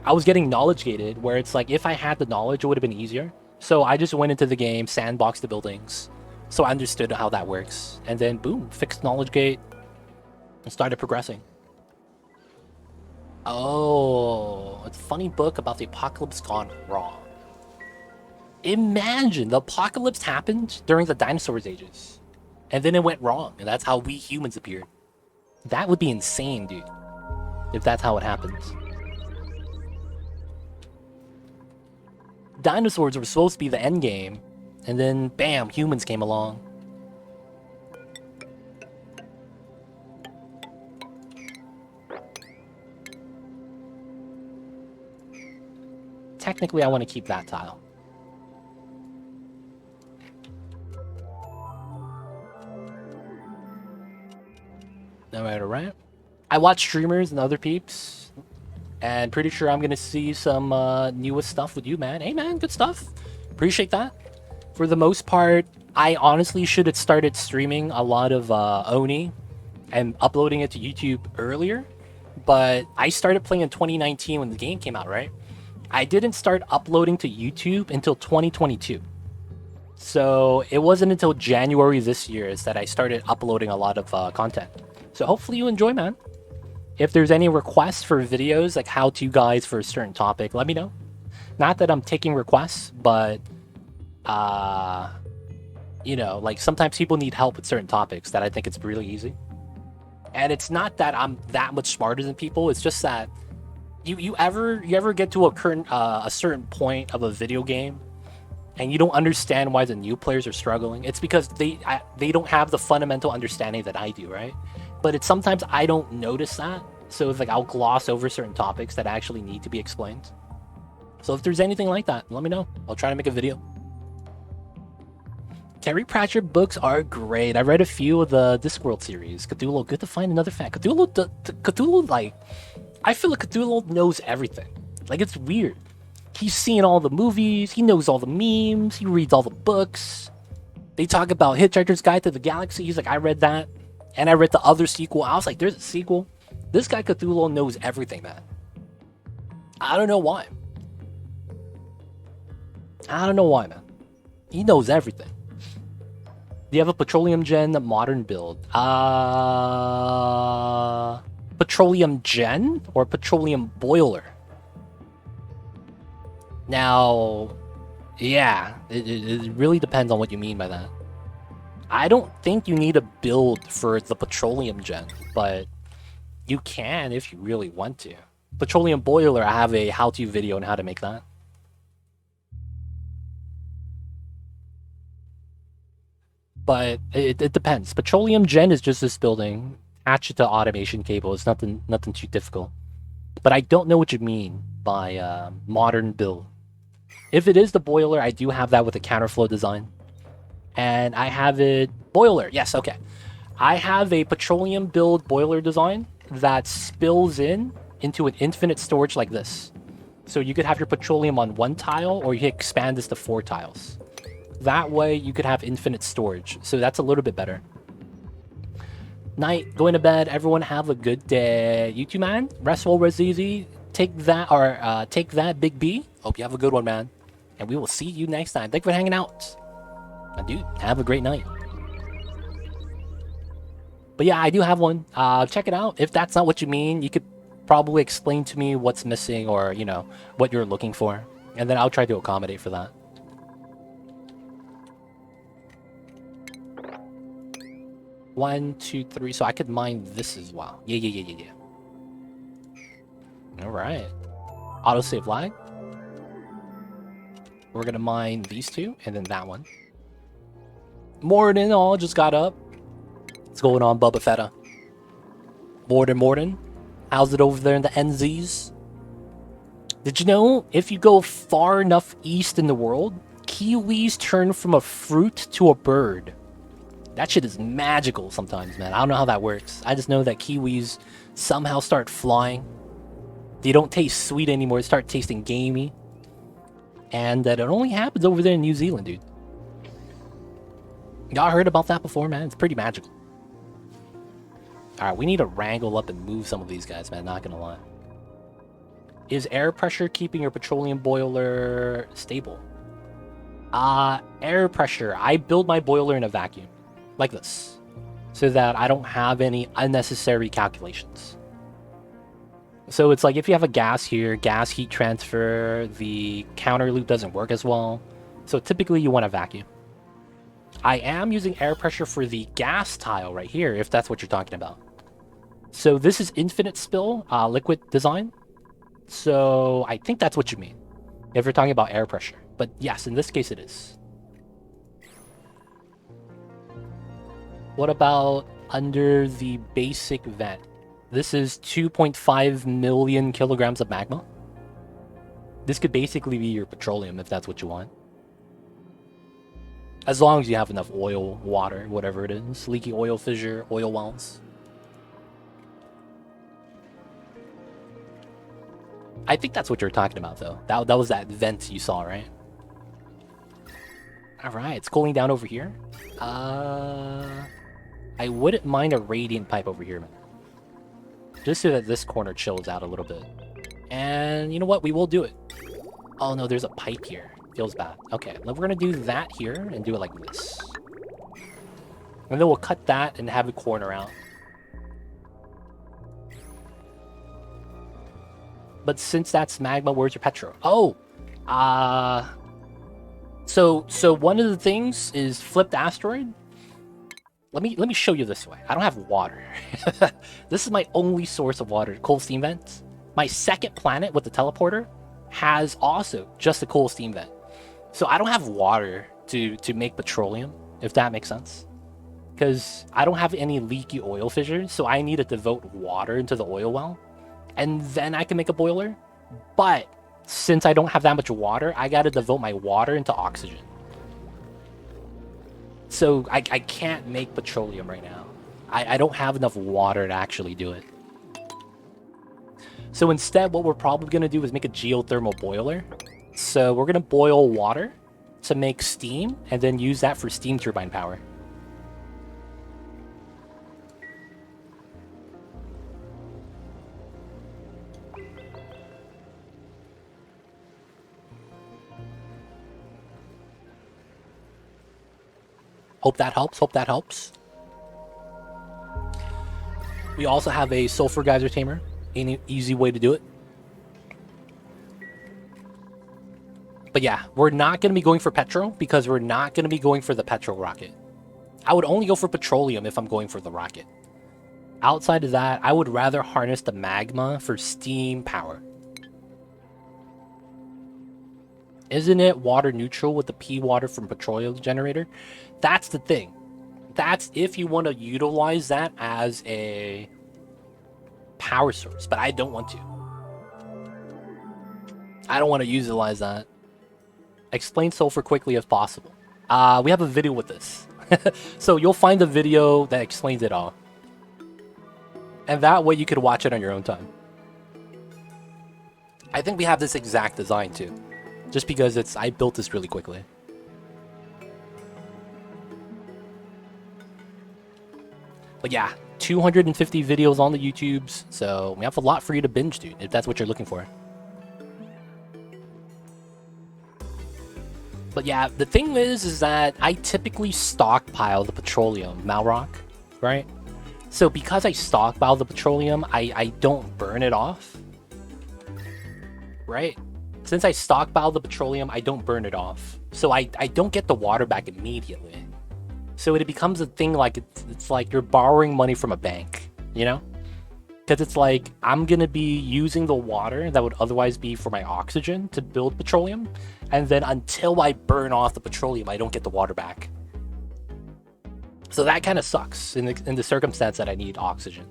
I was getting knowledge gated where it's like if I had the knowledge, it would have been easier. So I just went into the game, sandboxed the buildings. So I understood how that works. And then boom, fixed knowledge gate and started progressing. Oh, it's a funny book about the apocalypse gone wrong. Imagine the apocalypse happened during the dinosaurs ages. And then it went wrong. And that's how we humans appeared. That would be insane, dude. If that's how it happens. Dinosaurs were supposed to be the end game, and then bam, humans came along. Technically, I want to keep that tile. Alright. I watch streamers and other peeps, and pretty sure I'm gonna see some newest stuff with you, man. Hey, man, good stuff. Appreciate that. For the most part, I honestly should have started streaming a lot of Oni and uploading it to YouTube earlier, but I started playing in 2019 when the game came out, right? I didn't start uploading to YouTube until 2022. So it wasn't until January this year that I started uploading a lot of content. So hopefully you enjoy, man. If there's any requests for videos, like how-to guides for a certain topic, let me know. Not that I'm taking requests, but, you know, like sometimes people need help with certain topics that I think it's really easy. And it's not that I'm that much smarter than people. It's just that you ever get to a certain point of a video game and you don't understand why the new players are struggling? It's because they don't have the fundamental understanding that I do, right? But it's sometimes I don't notice that. So it's like I'll gloss over certain topics that actually need to be explained. So if there's anything like that, let me know. I'll try to make a video. Terry Pratchett books are great. I read a few of the Discworld series. Cthulhu, good to find another fan. Cthulhu, like, I feel like Cthulhu knows everything. Like, it's weird. He's seen all the movies. He knows all the memes. He reads all the books. They talk about Hitchhiker's Guide to the Galaxy. He's like, I read that. And I read the other sequel. I was like, there's a sequel. This guy Cthulhu knows everything, man. I don't know why. Man. He knows everything. Do you have a Petroleum Gen modern build? Petroleum Gen or Petroleum Boiler? Now, yeah, it really depends on what you mean by that. I don't think you need a build for the Petroleum Gen, but you can if you really want to. Petroleum Boiler, I have a how-to video on how to make that. But it depends. Petroleum Gen is just this building. Attach it to automation cable. It's nothing too difficult. But I don't know what you mean by modern build. If it is the boiler, I do have that with a counterflow design. And I have it... Boiler, yes, okay. I have a petroleum build boiler design that spills into an infinite storage like this. So you could have your petroleum on one tile, or you can expand this to 4 tiles. That way, you could have infinite storage. So that's a little bit better. Night, going to bed. Everyone have a good day. You too, man. Rest well, rest easy. Take that, Big B. Hope you have a good one, man. And we will see you next time. Thanks for hanging out. And dude, have a great night. But yeah, I do have one. Check it out. If that's not what you mean, you could probably explain to me what's missing or, you know, what you're looking for. And then I'll try to accommodate for that. One, two, three. So I could mine this as well. Yeah. All right. Autosave lag. We're gonna mine these two and then that one. Morden all just got up. What's going on, Bubba Fetta? Morden. How's it over there in the NZs? Did you know if you go far enough east in the world, kiwis turn from a fruit to a bird? That shit is magical sometimes, man. I don't know how that works. I just know that kiwis somehow start flying. They don't taste sweet anymore. They start tasting gamey. And that it only happens over there in New Zealand, dude. Y'all heard about that before, man? It's pretty magical. Alright, we need to wrangle up and move some of these guys, man, not gonna lie. Is air pressure keeping your petroleum boiler stable? Air pressure. I build my boiler in a vacuum. Like this. So that I don't have any unnecessary calculations. So it's like if you have a gas here, gas heat transfer, the counter loop doesn't work as well. So typically you want a vacuum. I am using air pressure for the gas tile right here, if that's what you're talking about. So this is infinite spill, liquid design. So I think that's what you mean, if you're talking about air pressure. But yes, in this case it is. What about under the basic vent? This is 2.5 million kilograms of magma. This could basically be your petroleum if that's what you want. As long as you have enough oil, water, whatever it is. Leaky oil fissure, oil wells. I think that's what you're talking about, though. That was that vent you saw, right? Alright, it's cooling down over here. I wouldn't mind a radiant pipe over here, man. Just so that this corner chills out a little bit. And you know what? We will do it. Oh no, there's a pipe here. Feels bad. Okay, we're gonna do that here and do it like this. And then we'll cut that and have it corner out. But since that's magma, where's your petro? Oh! So one of the things is flipped asteroid. Let me show you this way. I don't have water. This is my only source of water, coal steam vents. My second planet with the teleporter has also just a coal steam vent. So I don't have water to make petroleum, if that makes sense. Because I don't have any leaky oil fissures, so I need to devote water into the oil well. And then I can make a boiler. But since I don't have that much water, I gotta devote my water into oxygen. So I can't make petroleum right now. I don't have enough water to actually do it. So instead, what we're probably going to do is make a geothermal boiler. So we're going to boil water to make steam, and then use that for steam turbine power. Hope that helps. Hope that helps. We also have a sulfur geyser tamer. Any easy way to do it. But yeah, we're not going to be going for petro because we're not going to be going for the petro rocket. I would only go for petroleum if I'm going for the rocket. Outside of that, I would rather harness the magma for steam power. Isn't it water neutral with the P water from petroleum generator? That's the thing. That's if you want to utilize that as a power source, but I don't want to. I don't want to utilize that. Explain sulfur quickly if possible. We have a video with this. So you'll find a video that explains it all. And that way you could watch it on your own time. I think we have this exact design too. Just because I built this really quickly. But yeah, 250 videos on the YouTubes, so we have a lot for you to binge, dude, if that's what you're looking for. But yeah, the thing is that I typically stockpile the petroleum, Malrock, right? So because I stockpile the petroleum, I don't burn it off, right? Since I stockpile the petroleum, I don't burn it off. So I don't get the water back immediately. So it becomes a thing like it's like you're borrowing money from a bank, you know? Because it's like I'm going to be using the water that would otherwise be for my oxygen to build petroleum. And then until I burn off the petroleum, I don't get the water back. So that kind of sucks in the circumstance that I need oxygen.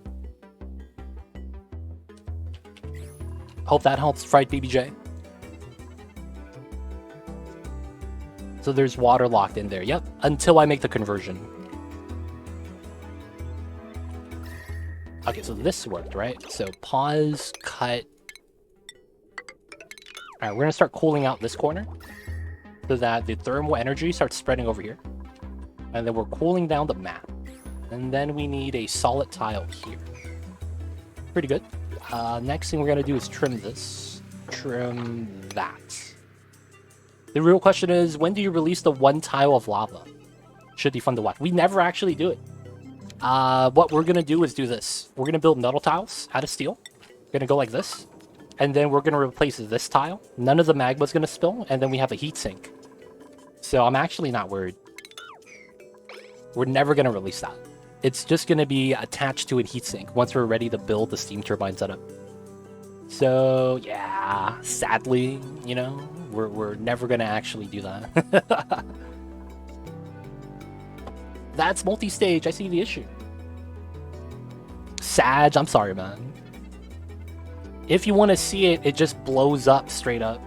Hope that helps, Fried BBJ. So there's water locked in there. Yep, until I make the conversion. Okay, so this worked, right? So pause, cut. All right, we're gonna start cooling out this corner so that the thermal energy starts spreading over here. And then we're cooling down the map. And then we need a solid tile here. Pretty good. Next thing we're gonna do is trim this. Trim that. The real question is, when do you release the one tile of lava? Should be fun to watch. We never actually do it. What we're gonna do is do this. We're gonna build metal tiles out of steel. We're gonna go like this. And then we're gonna replace this tile. None of the magma's gonna spill, and then we have a heatsink. So I'm actually not worried. We're never gonna release that. It's just gonna be attached to a heatsink once we're ready to build the steam turbine setup. So yeah, sadly, you know, we're never gonna actually do that. That's multi-stage. I see the issue. Sag, I'm sorry, man. If you want to see it, it just blows up straight up.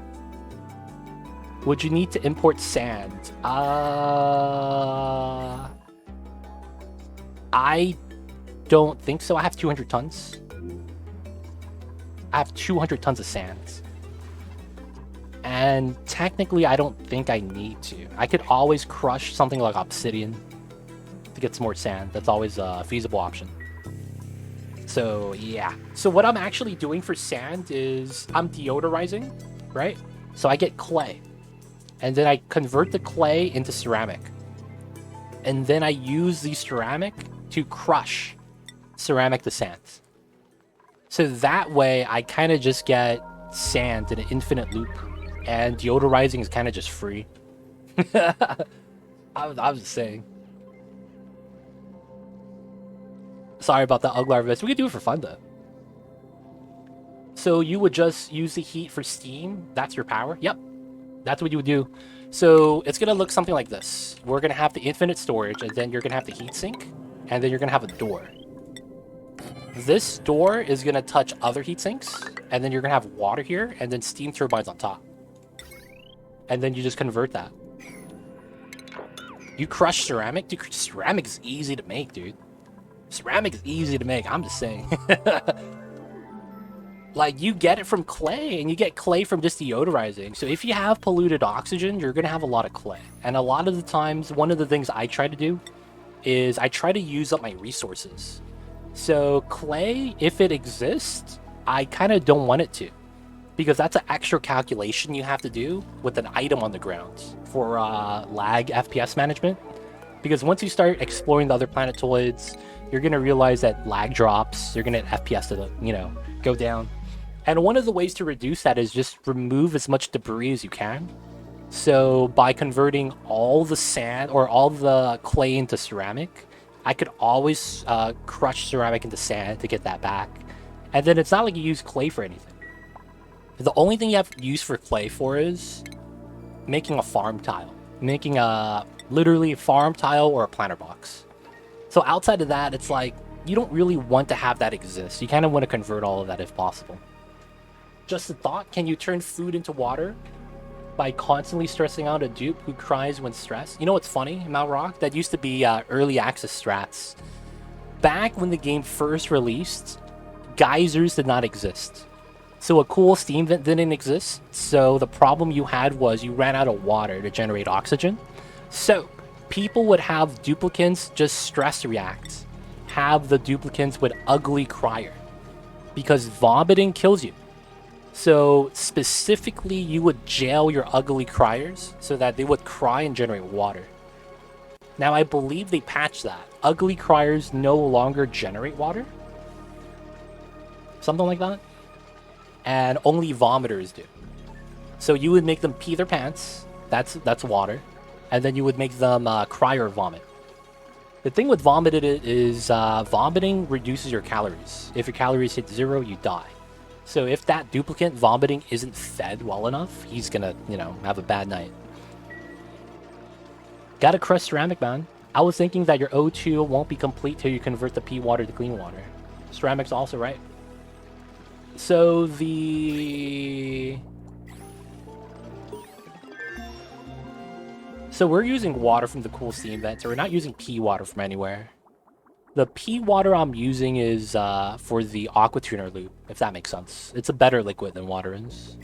Would you need to import sand? I don't think so. I have 200 tons. I have 200 tons of sand. And technically, I don't think I need to. I could always crush something like obsidian to get some more sand. That's always a feasible option. So yeah. So what I'm actually doing for sand is I'm deodorizing, right? So I get clay. And then I convert the clay into ceramic. And then I use the ceramic to crush ceramic to sand. So that way I kind of just get sand in an infinite loop. And deodorizing is kind of just free. I was just saying. Sorry about that, Uglarvis. We could do it for fun, though. So you would just use the heat for steam. That's your power. Yep. That's what you would do. So it's going to look something like this. We're going to have the infinite storage, and then you're going to have the heat sink, and then you're going to have a door. This door is going to touch other heat sinks, and then you're going to have water here, and then steam turbines on top. And then you just convert that. You crush ceramic? Dude, ceramic is easy to make, dude. Ceramic is easy to make, I'm just saying. Like, you get it from clay, and you get clay from just deodorizing. So if you have polluted oxygen, you're going to have a lot of clay. And a lot of the times, one of the things I try to do is I try to use up my resources. So clay, if it exists, I kind of don't want it to. Because that's an extra calculation you have to do with an item on the ground for lag FPS management. Because once you start exploring the other planetoids, you're going to realize that lag drops, you're going to FPS to, you know, go down. And one of the ways to reduce that is just remove as much debris as you can. So by converting all the sand or all the clay into ceramic, I could always crush ceramic into sand to get that back. And then it's not like you use clay for anything. The only thing you have use for clay for is making a farm tile. Making a literally farm tile or a planter box. So outside of that, it's like, you don't really want to have that exist. You kind of want to convert all of that if possible. Just a thought, can you turn food into water by constantly stressing out a dupe who cries when stressed? You know what's funny, Malrock? That used to be early access strats. Back when the game first released, geysers did not exist. So a cool steam vent didn't exist. So the problem you had was you ran out of water to generate oxygen. So people would have duplicants just stress react. Have the duplicants with ugly crier. Because vomiting kills you. So specifically, you would jail your ugly criers so that they would cry and generate water. Now, I believe they patched that. Ugly criers no longer generate water. Something like that. And only vomiters do. So you would make them pee their pants. That's water. And then you would make them cry or vomit. The thing with vomited is vomiting reduces your calories. If your calories hit 0, you die. So if that duplicant vomiting isn't fed well enough, he's gonna, you know, have a bad night. Gotta crush ceramic, man. I was thinking that your O2 won't be complete till you convert the pea water to clean water. Ceramic's also right. So we're using water from the cool steam vent, so we're not using pea water from anywhere. The pea water I'm using is for the aqua tuner loop, if that makes sense. It's a better liquid than water is.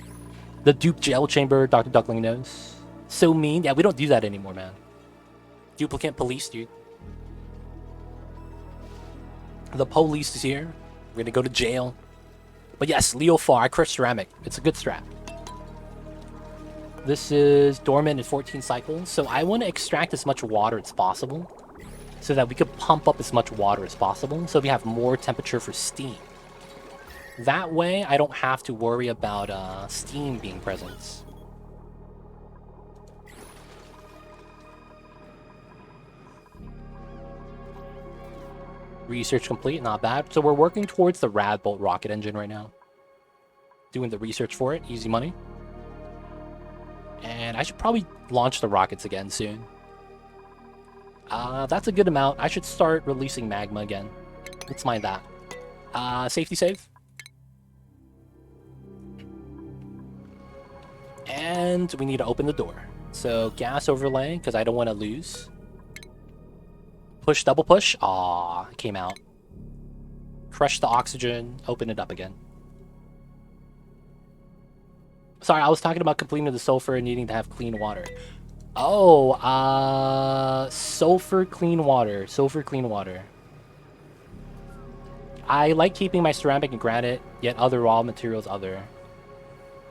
The dupe gel chamber, Dr. Duckling knows. So mean. Yeah, we don't do that anymore, man. Duplicant police, dude. The police is here. We're gonna go to jail. But yes, Leo Far, I crush ceramic. It's a good strat. This is dormant in 14 cycles, so I want to extract as much water as possible so that we could pump up as much water as possible so we have more temperature for steam. That way, I don't have to worry about steam being present. Research complete, not bad. So we're working towards the Radbolt rocket engine right now. Doing the research for it, easy money. And I should probably launch the rockets again soon. That's a good amount. I should start releasing magma again. Let's mind that. Safety save. And we need to open the door. So gas overlay, because I don't want to lose. Push, double push. Aw, it came out. Crush the oxygen. Open it up again. Sorry, I was talking about completing the sulfur and needing to have clean water. Oh, sulfur clean water. Sulfur clean water. I like keeping my ceramic and granite, yet other raw materials other.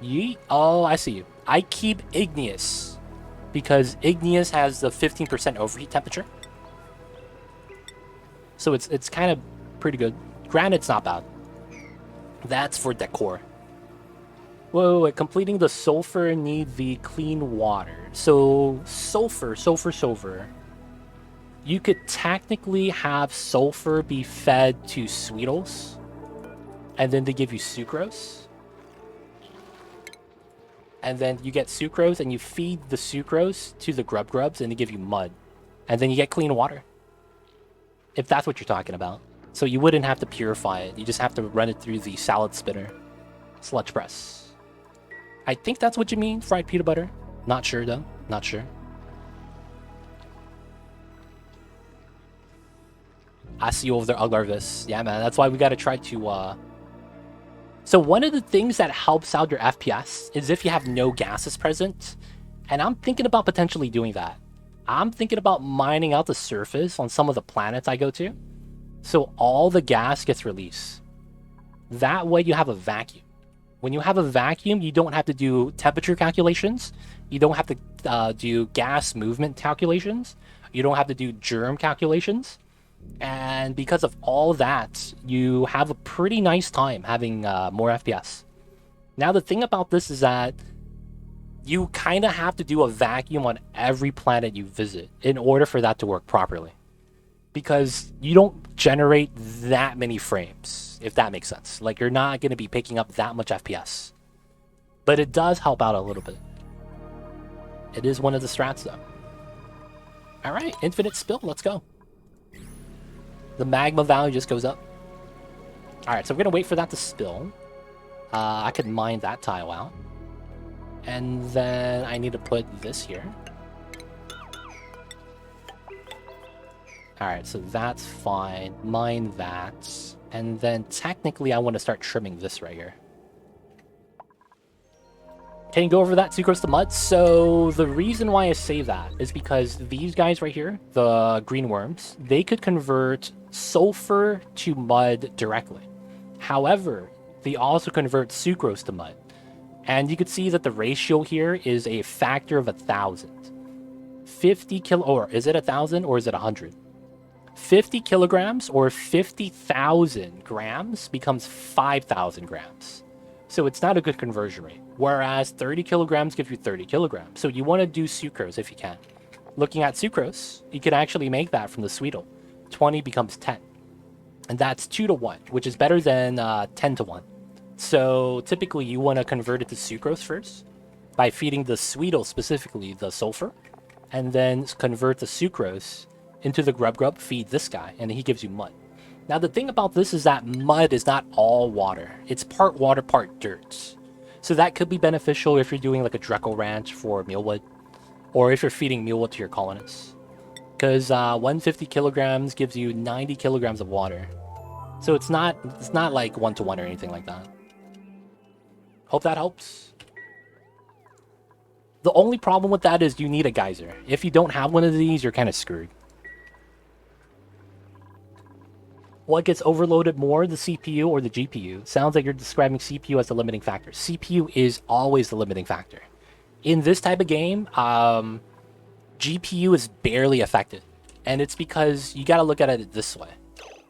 Yeet. Oh, I see you. I keep igneous because igneous has the 15% overheat temperature. So it's kind of pretty good. Granite's not bad. That's for decor. Wait. Completing the sulfur need the clean water. So sulfur. You could technically have sulfur be fed to Sweetles, and then they give you sucrose. And then you get sucrose, and you feed the sucrose to the grubs, and they give you mud. And then you get clean water. If that's what you're talking about. So you wouldn't have to purify it. You just have to run it through the salad spinner. Sludge press. I think that's what you mean, fried peanut butter. Not sure, though. Not sure. I see you over there, Uglarvis. Yeah, man. That's why we gotta try to, So one of the things that helps out your FPS is if you have no gases present. And I'm thinking about potentially doing that. I'm thinking about mining out the surface on some of the planets I go to. So all the gas gets released. That way you have a vacuum. When you have a vacuum, you don't have to do temperature calculations. You don't have to do gas movement calculations. You don't have to do germ calculations. And because of all that, you have a pretty nice time having more FPS. Now, the thing about this is that you kind of have to do a vacuum on every planet you visit in order for that to work properly. Because you don't generate that many frames, if that makes sense. Like, you're not going to be picking up that much FPS. But it does help out a little bit. It is one of the strats, though. Alright, infinite spill, let's go. The magma value just goes up. Alright, so we're going to wait for that to spill. I could mine that tile out. And then I need to put this here. Alright, so that's fine. Mine that. And then technically I want to start trimming this right here. Can you go over that sucrose to mud? So the reason why I say that is because these guys right here, the green worms, they could convert sulfur to mud directly. However, they also convert sucrose to mud. And you could see that the ratio here is a factor of 1,000. 50 kilo, or is it 1,000 or is it 100? 50 kilograms or 50,000 grams becomes 5,000 grams. So it's not a good conversion rate. Whereas 30 kilograms gives you 30 kilograms. So you want to do sucrose if you can. Looking at sucrose, you can actually make that from the Sweetle. 20 becomes 10. And that's 2 to 1, which is better than 10 to 1. So typically you want to convert it to sucrose first by feeding the Sweetle, specifically the sulfur, and then convert the sucrose into the grub, feed this guy, and he gives you mud. Now the thing about this is that mud is not all water. It's part water, part dirt. So that could be beneficial if you're doing like a Dreco Ranch for mealwood, or if you're feeding mealwood to your colonists. Because 150 kilograms gives you 90 kilograms of water. So it's not like 1-to-1 or anything like that. Hope that helps. The only problem with that is you need a geyser. If you don't have one of these, you're kind of screwed. What gets overloaded more, the CPU or the GPU? Sounds like you're describing CPU as the limiting factor. CPU is always the limiting factor. In this type of game, GPU is barely affected. And it's because you got to look at it this way.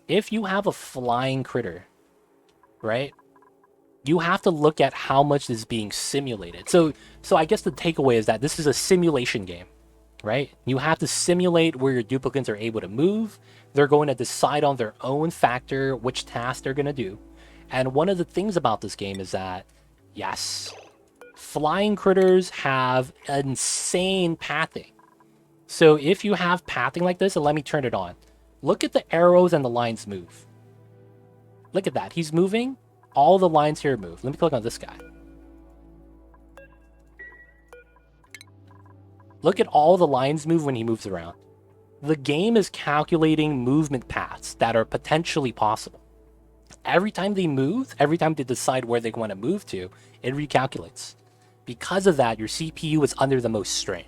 If you have a flying critter, right? You have to look at how much is being simulated. So I guess the takeaway is that this is a simulation game, right? You have to simulate where your duplicates are able to move. They're going to decide on their own factor which task they're going to do. And one of the things about this game is that, yes, flying critters have insane pathing. So if you have pathing like this, and let me turn it on. Look at the arrows and the lines move. Look at that. He's moving. All the lines here move. Let me click on this guy. Look at all the lines move when he moves around. The game is calculating movement paths that are potentially possible. Every time they move, every time they decide where they want to move to, it recalculates. Because of that, your CPU is under the most strain.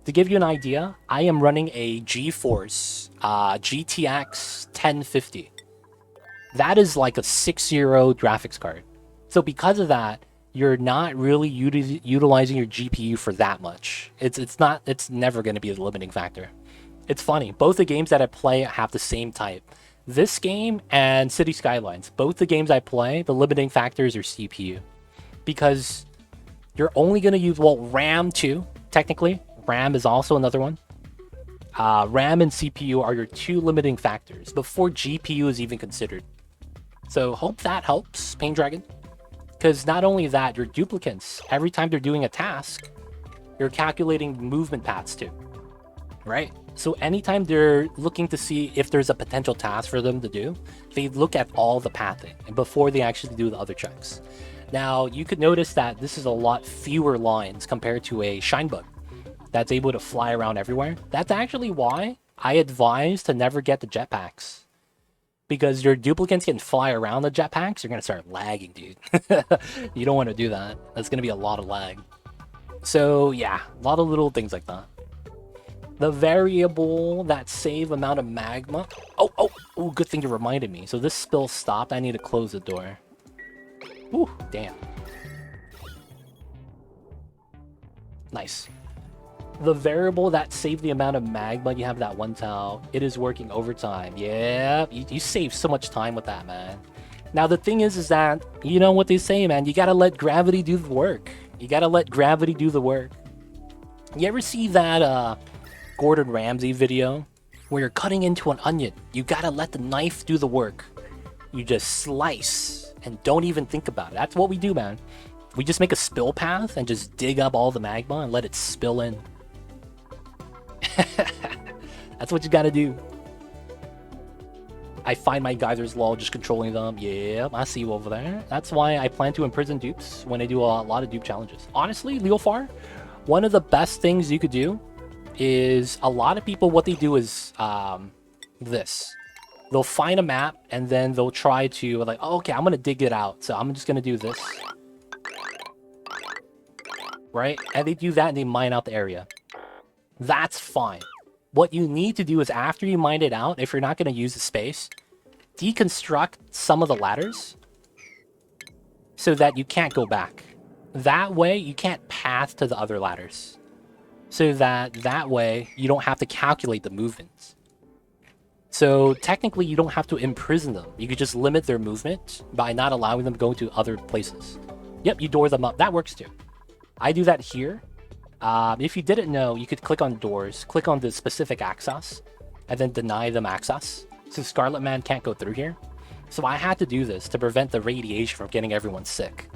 To give you an idea, I am running a GeForce GTX 1050. That is like a 6-0 graphics card. So because of that, you're not really utilizing your GPU for that much. It's never going to be the limiting factor. It's funny. Both the games that I play have the same type. This game and City Skylines, both the games I play, the limiting factors are CPU. Because you're only going to use, well, RAM too, technically. RAM is also another one. RAM and CPU are your two limiting factors before GPU is even considered. So hope that helps, Pain Dragon. Because not only that, your duplicates, every time they're doing a task, you're calculating movement paths too. Right? So anytime they're looking to see if there's a potential task for them to do, they look at all the pathing and before they actually do the other checks. Now, you could notice that this is a lot fewer lines compared to a Shinebug that's able to fly around everywhere. That's actually why I advise to never get the jetpacks. Because your duplicates can fly around the jetpacks, you're going to start lagging, dude. You don't want to do that. That's going to be a lot of lag. So, yeah, a lot of little things like that. The variable that save amount of magma. Oh, good thing you reminded me. So this spill stopped. I need to close the door. Ooh, damn. Nice. The variable that saved the amount of magma, you have that one tile. It is working overtime. Yeah, you save so much time with that, man. Now, the thing is that, you know what they say, man. You gotta let gravity do the work. You gotta let gravity do the work. You ever see that, Gordon Ramsay video where you're cutting into an onion? You gotta let the knife do the work. You just slice and don't even think about it. That's what we do, man. We just make a spill path and just dig up all the magma and let it spill in. That's what you gotta do. I find my geysers lol just controlling them. Yeah, I see you over there. That's why I plan to imprison dupes when I do a lot of dupe challenges. Honestly, Leofar, one of the best things you could do is a lot of people, what they do is this. They'll find a map and then they'll try to like, oh, okay, I'm gonna dig it out. So I'm just gonna do this. Right? And they do that and they mine out the area. That's fine. What you need to do is after you mine it out, if you're not going to use the space, deconstruct some of the ladders so that you can't go back. That way, you can't path to the other ladders. So that way, you don't have to calculate the movements. So technically, you don't have to imprison them. You could just limit their movement by not allowing them to go to other places. Yep, you door them up. That works too. I do that here. If you didn't know, you could click on doors, click on the specific access, and then deny them access. So Scarlet Man can't go through here. So I had to do this to prevent the radiation from getting everyone sick.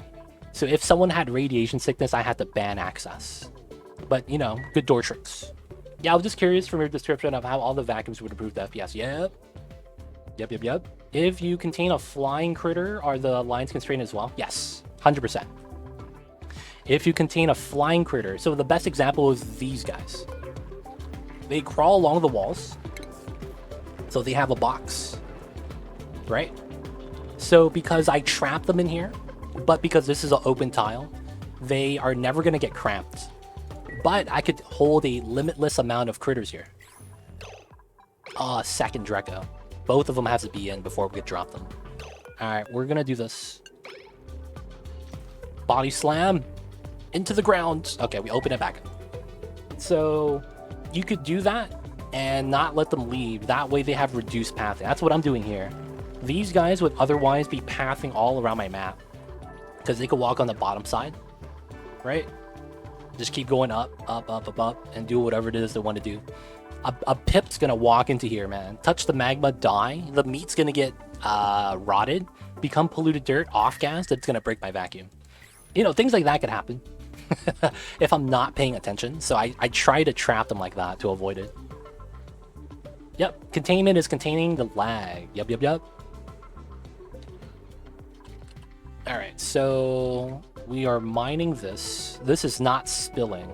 So if someone had radiation sickness, I had to ban access. But, you know, good door tricks. Yeah, I was just curious from your description of how all the vacuums would improve the FPS. Yep. If you contain a flying critter, are the lines constrained as well? Yes, 100%. If you contain a flying critter, so the best example is these guys. They crawl along the walls. So they have a box, right? So because I trap them in here, but because this is an open tile, they are never going to get cramped. But I could hold a limitless amount of critters here. Second Draco. both of them have to be in before we could drop them. Alright, we're gonna do this. Body slam into the ground. Okay, we open it back up. So you could do that and not let them leave. That way they have reduced pathing. That's what I'm doing here. These guys would otherwise be pathing all around my map because they could walk on the bottom side, right? Just keep going up, and do whatever it is they want to do. A Pip's gonna walk into here, man. Touch the magma, die. The meat's gonna get rotted, become polluted dirt, off-gassed. It's gonna break my vacuum. You know, things like that could happen if I'm not paying attention. So I try to trap them like that to avoid it. Yep, containment is containing the lag. Yep. Alright, so we are mining this. This is not spilling.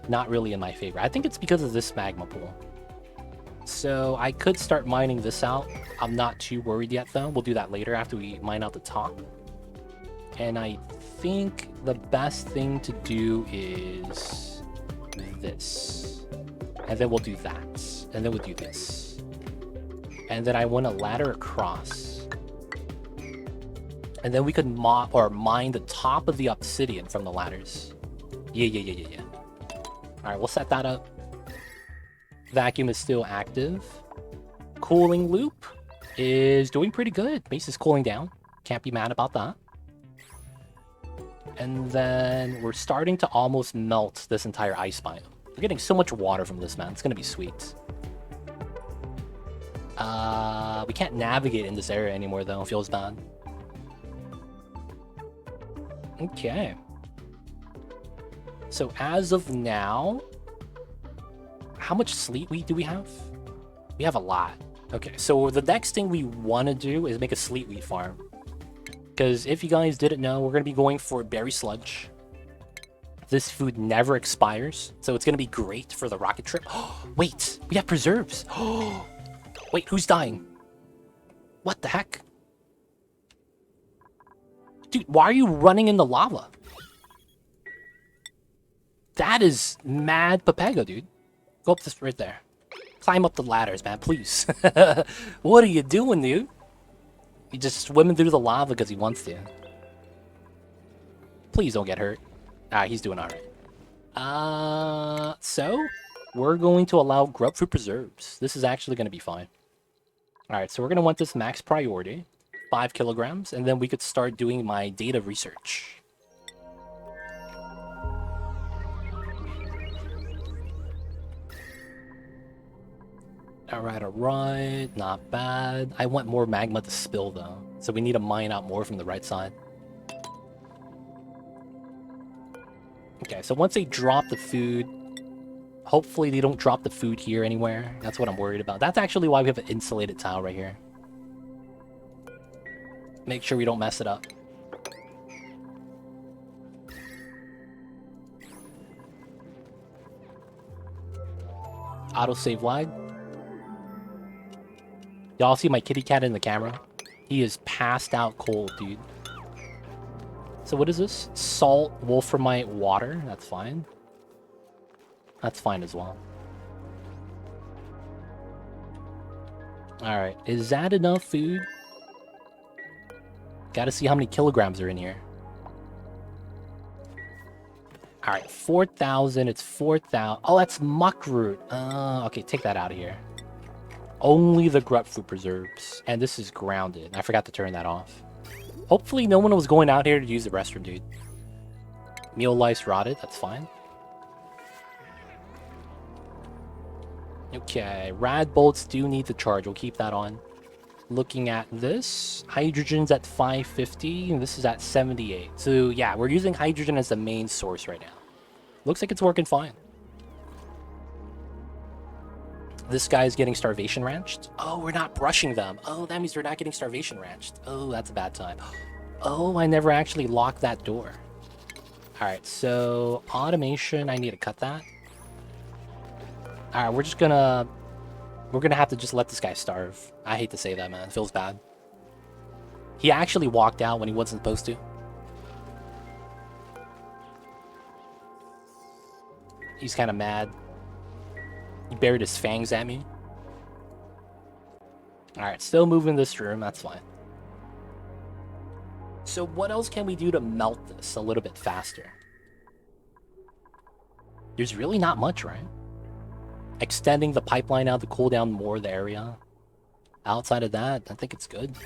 Not really in my favor. I think it's because of this magma pool. So I could start mining this out. I'm not too worried yet though. We'll do that later after we mine out the top. And I think the best thing to do is this. And then we'll do that. And then we'll do this. And then I want a ladder across. And then we could mine the top of the obsidian from the ladders. Yeah. Alright, we'll set that up. Vacuum is still active. Cooling loop is doing pretty good. Base is cooling down. Can't be mad about that. And then we're starting to almost melt this entire ice biome. We're getting so much water from this, man. It's gonna be sweet. We can't navigate in this area anymore, though. It feels bad. Okay. So as of now, how much sleep do we have? We have a lot. Okay, so the next thing we want to do is make a sleet wheat farm. Because if you guys didn't know, we're going to be going for berry sludge. This food never expires, so it's going to be great for the rocket trip. Wait, we have preserves. Wait, who's dying? What the heck? Dude, why are you running in the lava? That is mad Pepego, dude. Go up this right there. Climb up the ladders, man, please. What are you doing, dude? He's just swimming through the lava because he wants to. Please don't get hurt. He's doing alright. So we're going to allow grub fruit preserves. This is actually going to be fine. Alright, so we're going to want this max priority. 5 kilograms, and then we could start doing my data research. Alright. Not bad. I want more magma to spill, though. So we need to mine out more from the right side. Okay, so once they drop the food, hopefully they don't drop the food here anywhere. That's what I'm worried about. That's actually why we have an insulated tile right here. Make sure we don't mess it up. Autosave lag. Y'all see my kitty cat in the camera? He is passed out cold, dude. So what is this? Salt, wolframite, water. That's fine. That's fine as well. Alright, is that enough food? Gotta see how many kilograms are in here. Alright, 4,000. It's 4,000. Oh, that's muck root. Okay, take that out of here. Only the grub fruit preserves. And this is grounded. I forgot to turn that off. Hopefully no one was going out here to use the restroom, dude. Meal lice rotted. That's fine. Okay, rad bolts do need to charge. We'll keep that on. Looking at this, hydrogen's at 550, and this is at 78. So yeah, we're using hydrogen as the main source right now. Looks like it's working fine. This guy's getting starvation ranched. Oh, we're not brushing them. Oh, that means we're not getting starvation ranched. Oh, that's a bad time. Oh, I never actually locked that door. Alright, so automation, I need to cut that. Alright, we're gonna have to just let this guy starve. I hate to say that, man. It feels bad. He actually walked out when he wasn't supposed to. He's kind of mad. He buried his fangs at me. Alright, still moving this room, that's fine. So what else can we do to melt this a little bit faster? There's really not much, right? Extending the pipeline out to cool down more of the area. Outside of that, I think it's good.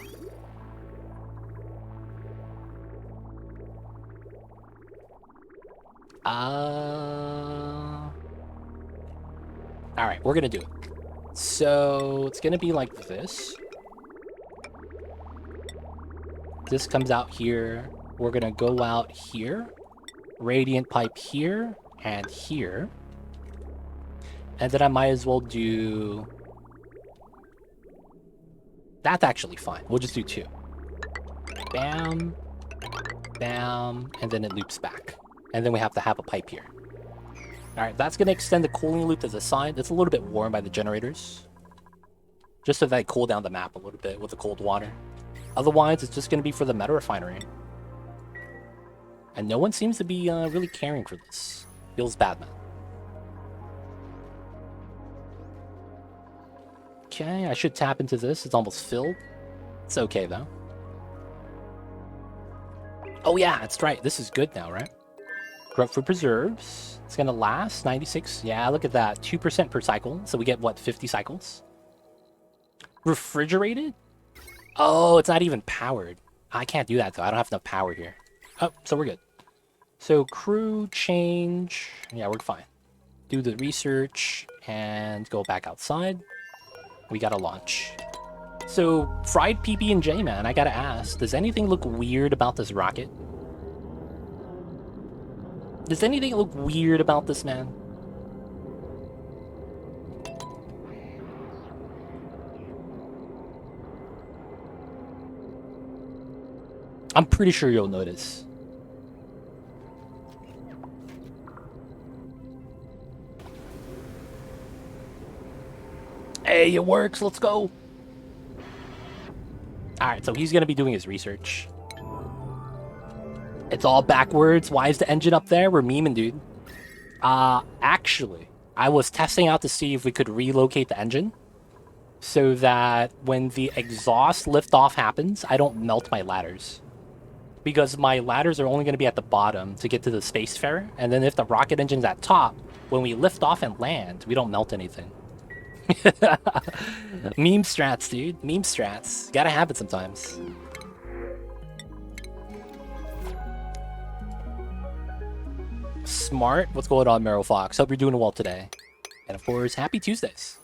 Alright, we're gonna do it. So, it's gonna be like this. This comes out here. We're gonna go out here. Radiant pipe here and here. And then I might as well do... That's actually fine. We'll just do 2. Bam. Bam. And then it loops back. And then we have to have a pipe here. Alright, that's going to extend the cooling loop to the side. It's a little bit warm by the generators. Just so that I cool down the map a little bit with the cold water. Otherwise, it's just going to be for the meta refinery. And no one seems to be really caring for this. Feels bad, man. Okay, I should tap into this. It's almost filled. It's okay, though. Oh, yeah, that's right. This is good now, right? Grubfruit preserves. It's going to last 96. Yeah, look at that. 2% per cycle. So we get, what, 50 cycles? Refrigerated? Oh, it's not even powered. I can't do that, though. I don't have enough power here. Oh, so we're good. So crew change. Yeah, we're fine. Do the research and go back outside. We gotta launch. So, fried PB&J, man, I gotta ask, does anything look weird about this rocket? Does anything look weird about this, man? I'm pretty sure you'll notice. Hey, it works. Let's go. Alright, so he's going to be doing his research. It's all backwards. Why is the engine up there? We're memeing, dude. Actually, I was testing out to see if we could relocate the engine so that when the exhaust liftoff happens, I don't melt my ladders. Because my ladders are only going to be at the bottom to get to the Spacefarer, and then if the rocket engine's at top, when we lift off and land, we don't melt anything. Meme strats, dude. Meme strats. Gotta have it sometimes. Smart. What's going on, Meryl Fox? Hope you're doing well today. And of course, happy Tuesdays.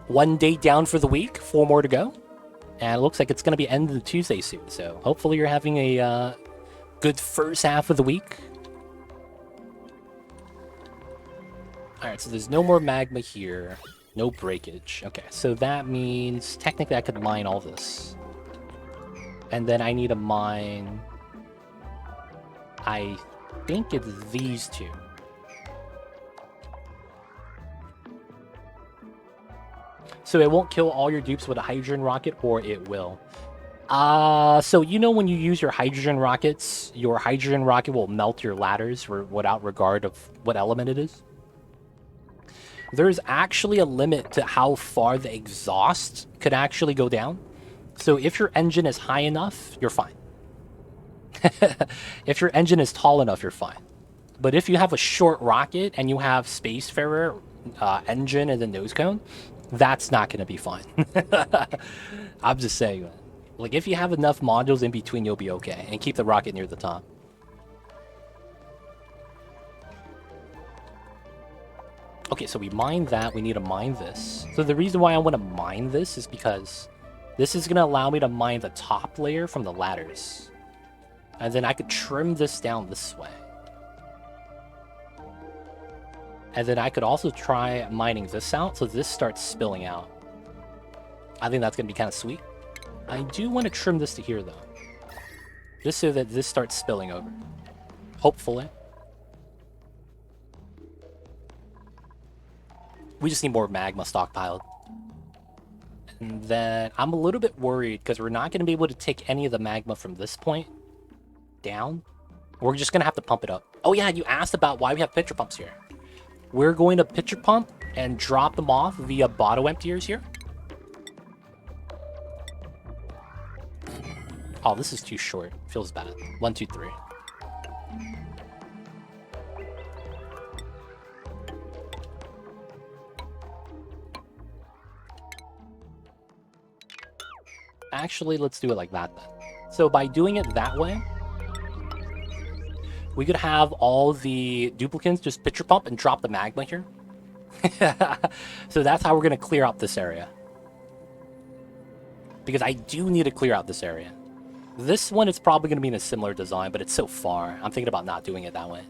1 day down for the week. 4 more to go. And it looks like it's going to be end of the Tuesday soon. So hopefully you're having a good first half of the week. Alright, so there's no more magma here. No breakage. Okay, so that means technically I could mine all this. And then I need to mine... I think it's these two. So it won't kill all your dupes with a hydrogen rocket, or it will. So you know when you use your hydrogen rockets, your hydrogen rocket will melt your ladders without regard of what element it is? There's actually a limit to how far the exhaust could actually go down. So if your engine is high enough, you're fine. If your engine is tall enough, you're fine. But if you have a short rocket and you have Spacefarer engine and the nose cone, that's not going to be fine. I'm just saying, man. Like, if you have enough modules in between, you'll be okay. And keep the rocket near the top. Okay, so we mine that. We need to mine this. So the reason why I want to mine this is because this is going to allow me to mine the top layer from the ladders. And then I could trim this down this way. And then I could also try mining this out so this starts spilling out. I think that's going to be kind of sweet. I do want to trim this to here, though. Just so that this starts spilling over. Hopefully. We just need more magma stockpiled. And then I'm a little bit worried because we're not going to be able to take any of the magma from this point down. We're just going to have to pump it up. Oh yeah, you asked about why we have pitcher pumps here. We're going to pitcher pump and drop them off via bottle emptiers here. Oh, this is too short. Feels bad. 1, 2, 3. Actually, let's do it like that then. So by doing it that way, we could have all the duplicants just pitcher pump and drop the magma here. So that's how we're going to clear out this area. Because I do need to clear out this area. This one is probably going to be in a similar design, but it's so far. I'm thinking about not doing it that way.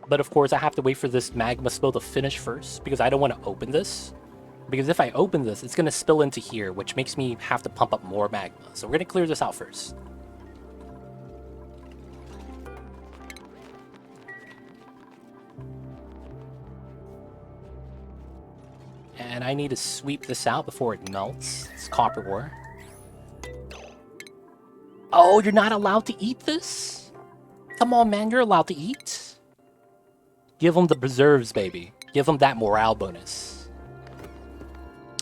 But of course, I have to wait for this magma spill to finish first, because I don't want to open this. Because if I open this, it's going to spill into here, which makes me have to pump up more magma. So we're going to clear this out first. And I need to sweep this out before it melts. It's copper ore. Oh, you're not allowed to eat this? Come on, man, you're allowed to eat. Give them the preserves, baby. Give them that morale bonus.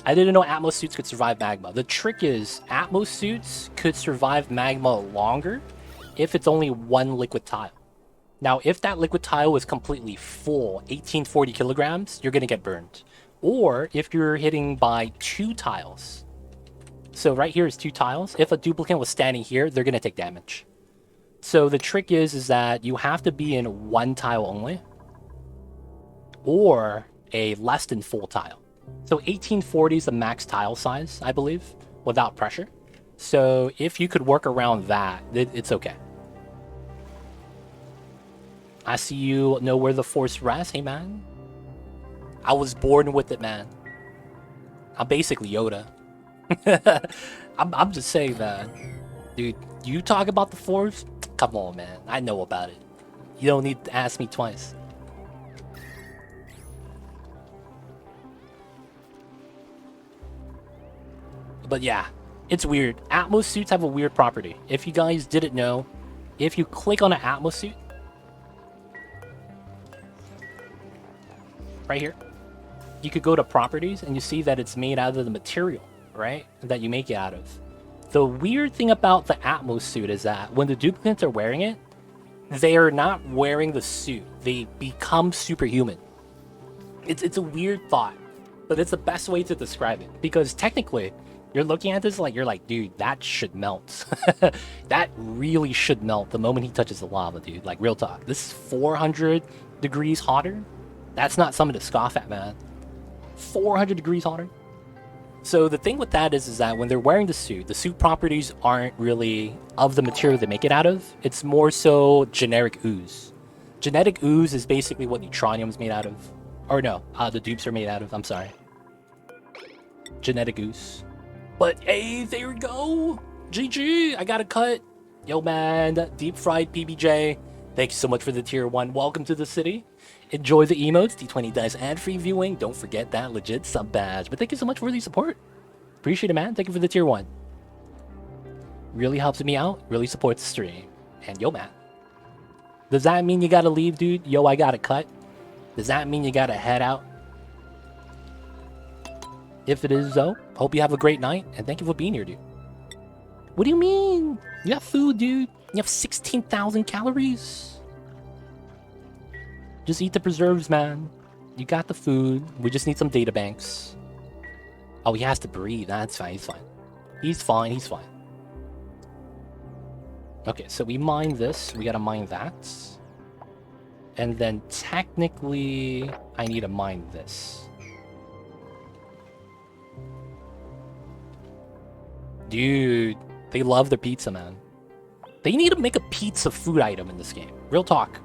I didn't know Atmos suits could survive magma. The trick is, Atmos suits could survive magma longer if it's only one liquid tile. Now, if that liquid tile is completely full, 1840 kilograms, you're gonna get burned. Or if you're hitting by 2 tiles. So right here is 2 tiles. If a duplicant was standing here, they're gonna take damage. So the trick is that you have to be in 1 tile only, or a less than full tile. So 1840 is the max tile size, I believe, without pressure. So if you could work around that, it's okay. I see you know where the force rests. Hey, man. I was born with it, man. I'm basically Yoda. I'm just saying that. Dude, you talk about the force? Come on, man. I know about it. You don't need to ask me twice. But yeah, it's weird. Atmos suits have a weird property. If you guys didn't know, if you click on an Atmos suit, right here, you could go to properties and you see that it's made out of the material, right? That you make it out of. The weird thing about the Atmos suit is that when the duplicates are wearing it, they are not wearing the suit. They become superhuman. It's a weird thought, but it's the best way to describe it. Because technically, you're looking at this like, you're like, dude, that should melt. That really should melt the moment he touches the lava, dude. Like, real talk. This is 400 degrees hotter. That's not something to scoff at, man. 400 degrees hotter. So the thing with that is that when they're wearing the suit properties aren't really of the material they make it out of. It's more so generic ooze. Genetic ooze is basically what neutronium is made out of. Or no, the dupes are made out of. I'm sorry. Genetic ooze. But hey, there we go. GG, I got a cut. Yo, man, deep fried PBJ. Thank you so much for the tier 1. Welcome to the city. Enjoy the emotes. D20 dice ad free viewing. Don't forget that legit sub badge. But thank you so much for the support. Appreciate it, man. Thank you for the tier 1. Really helps me out. Really supports the stream. And yo, man. Does that mean you gotta leave, dude? Yo, I got a cut. Does that mean you gotta head out? If it is, though, hope you have a great night, and thank you for being here, dude. What do you mean? You have food, dude. You have 16,000 calories. Just eat the preserves, man. You got the food. We just need some data banks. Oh, he has to breathe. That's fine. He's fine. He's fine. He's fine. Okay, so we mine this. We gotta mine that. And then technically, I need to mine this. Dude, they love their pizza, man. They need to make a pizza food item in this game. Real talk.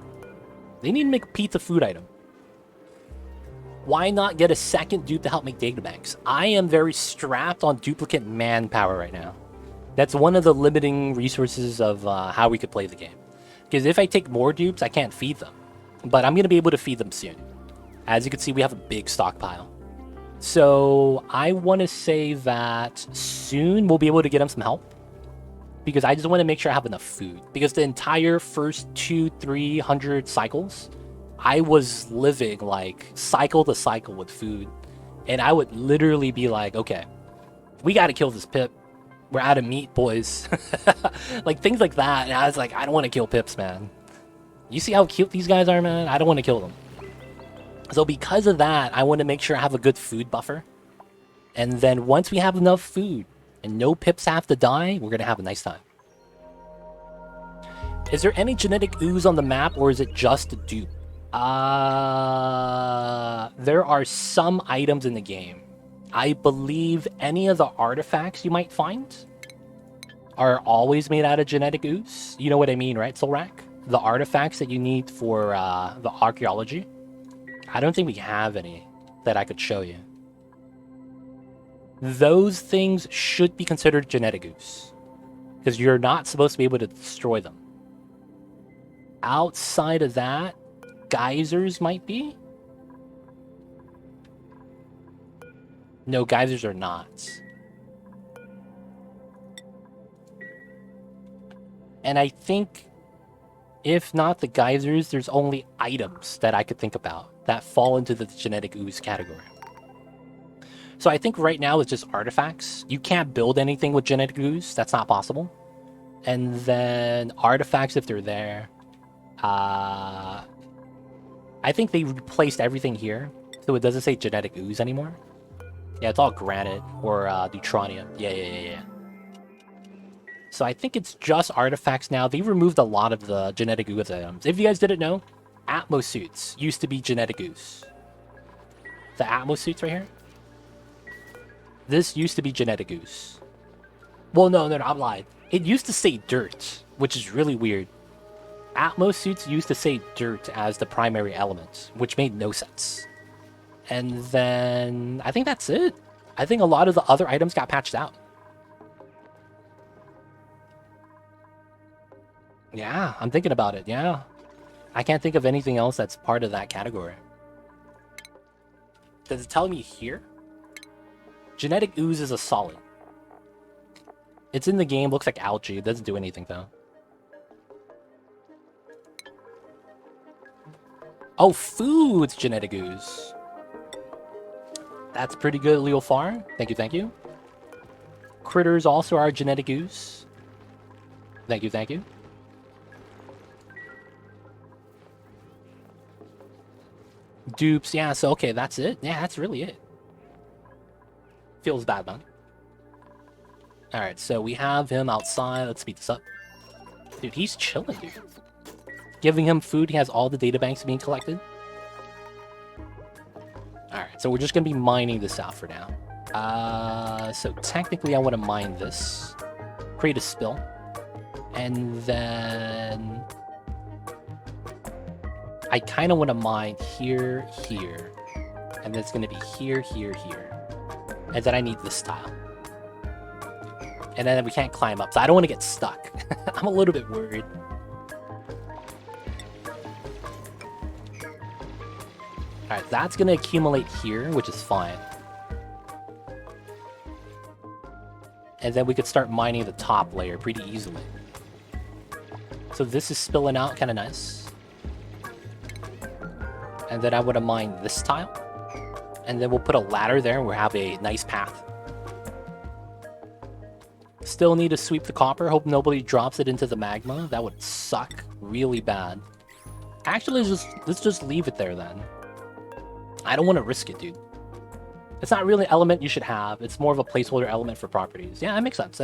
They need to make a pizza food item. Why not get a second dupe to help make databanks? I am very strapped on duplicate manpower right now. That's one of the limiting resources of how we could play the game. Because if I take more dupes, I can't feed them. But I'm going to be able to feed them soon. As you can see, we have a big stockpile. So I want to say that soon we'll be able to get him some help. because I just want to make sure I have enough food. Because the entire first 200-300 cycles, I was living like cycle to cycle with food. And I would literally be like, okay, we got to kill this Pip. We're out of meat, boys. Like things like that. And I was like, I don't want to kill Pips, man. You see how cute these guys are, man? I don't want to kill them. So because of that, I want to make sure I have a good food buffer. And then once we have enough food and no Pips have to die, we're going to have a nice time. Is there any genetic ooze on the map, or is it just a dupe? There are some items in the game. I believe any of the artifacts you might find are always made out of genetic ooze. You know what I mean, right, Solrak? The artifacts that you need for the archaeology. I don't think we have any that I could show you. Those things should be considered genetic ooze, because you're not supposed to be able to destroy them. Outside of that, geysers might be? No, geysers are not. And I think, if not the geysers, there's only items that I could think about that fall into the genetic ooze category. So I think right now it's just artifacts. You can't build anything with genetic ooze. That's not possible. And then artifacts, if they're there. I think they replaced everything here, so it doesn't say genetic ooze anymore. Yeah, it's all granite or neutronium. Yeah. So I think it's just artifacts now. They removed a lot of the genetic ooze items. If you guys didn't know, Atmos suits used to be genetic ooze. The Atmos suits right here. This used to be genetic ooze. Well, no, I'm lying. It used to say dirt, which is really weird. Atmos suits used to say dirt as the primary element, which made no sense. And then I think that's it. I think a lot of the other items got patched out. Yeah, I'm thinking about it, yeah. I can't think of anything else that's part of that category. Does it tell me here? Genetic ooze is a solid. It's in the game, looks like algae. It doesn't do anything, though. Oh, food's genetic ooze. That's pretty good, Leo Far. Thank you. Critters also are genetic ooze. Thank you. Dupes, yeah, so okay, that's it. Yeah, that's really it. Feels bad, man. Alright, so we have him outside. Let's speed this up. Dude, he's chilling, dude. Giving him food, he has all the data banks being collected. Alright, so we're just gonna be mining this out for now. So technically I want to mine this. Create a spill. And then I kind of want to mine here. And then it's going to be here. And then I need this tile. And then we can't climb up, so I don't want to get stuck. I'm a little bit worried. Alright, that's going to accumulate here, which is fine. And then we could start mining the top layer pretty easily. So this is spilling out, kind of nice. And then I want to mine this tile. And then we'll put a ladder there and we'll have a nice path. Still need to sweep the copper. Hope nobody drops it into the magma. That would suck really bad. Actually, let's just leave it there then. I don't want to risk it, dude. It's not really an element you should have. It's more of a placeholder element for properties. Yeah, that makes sense.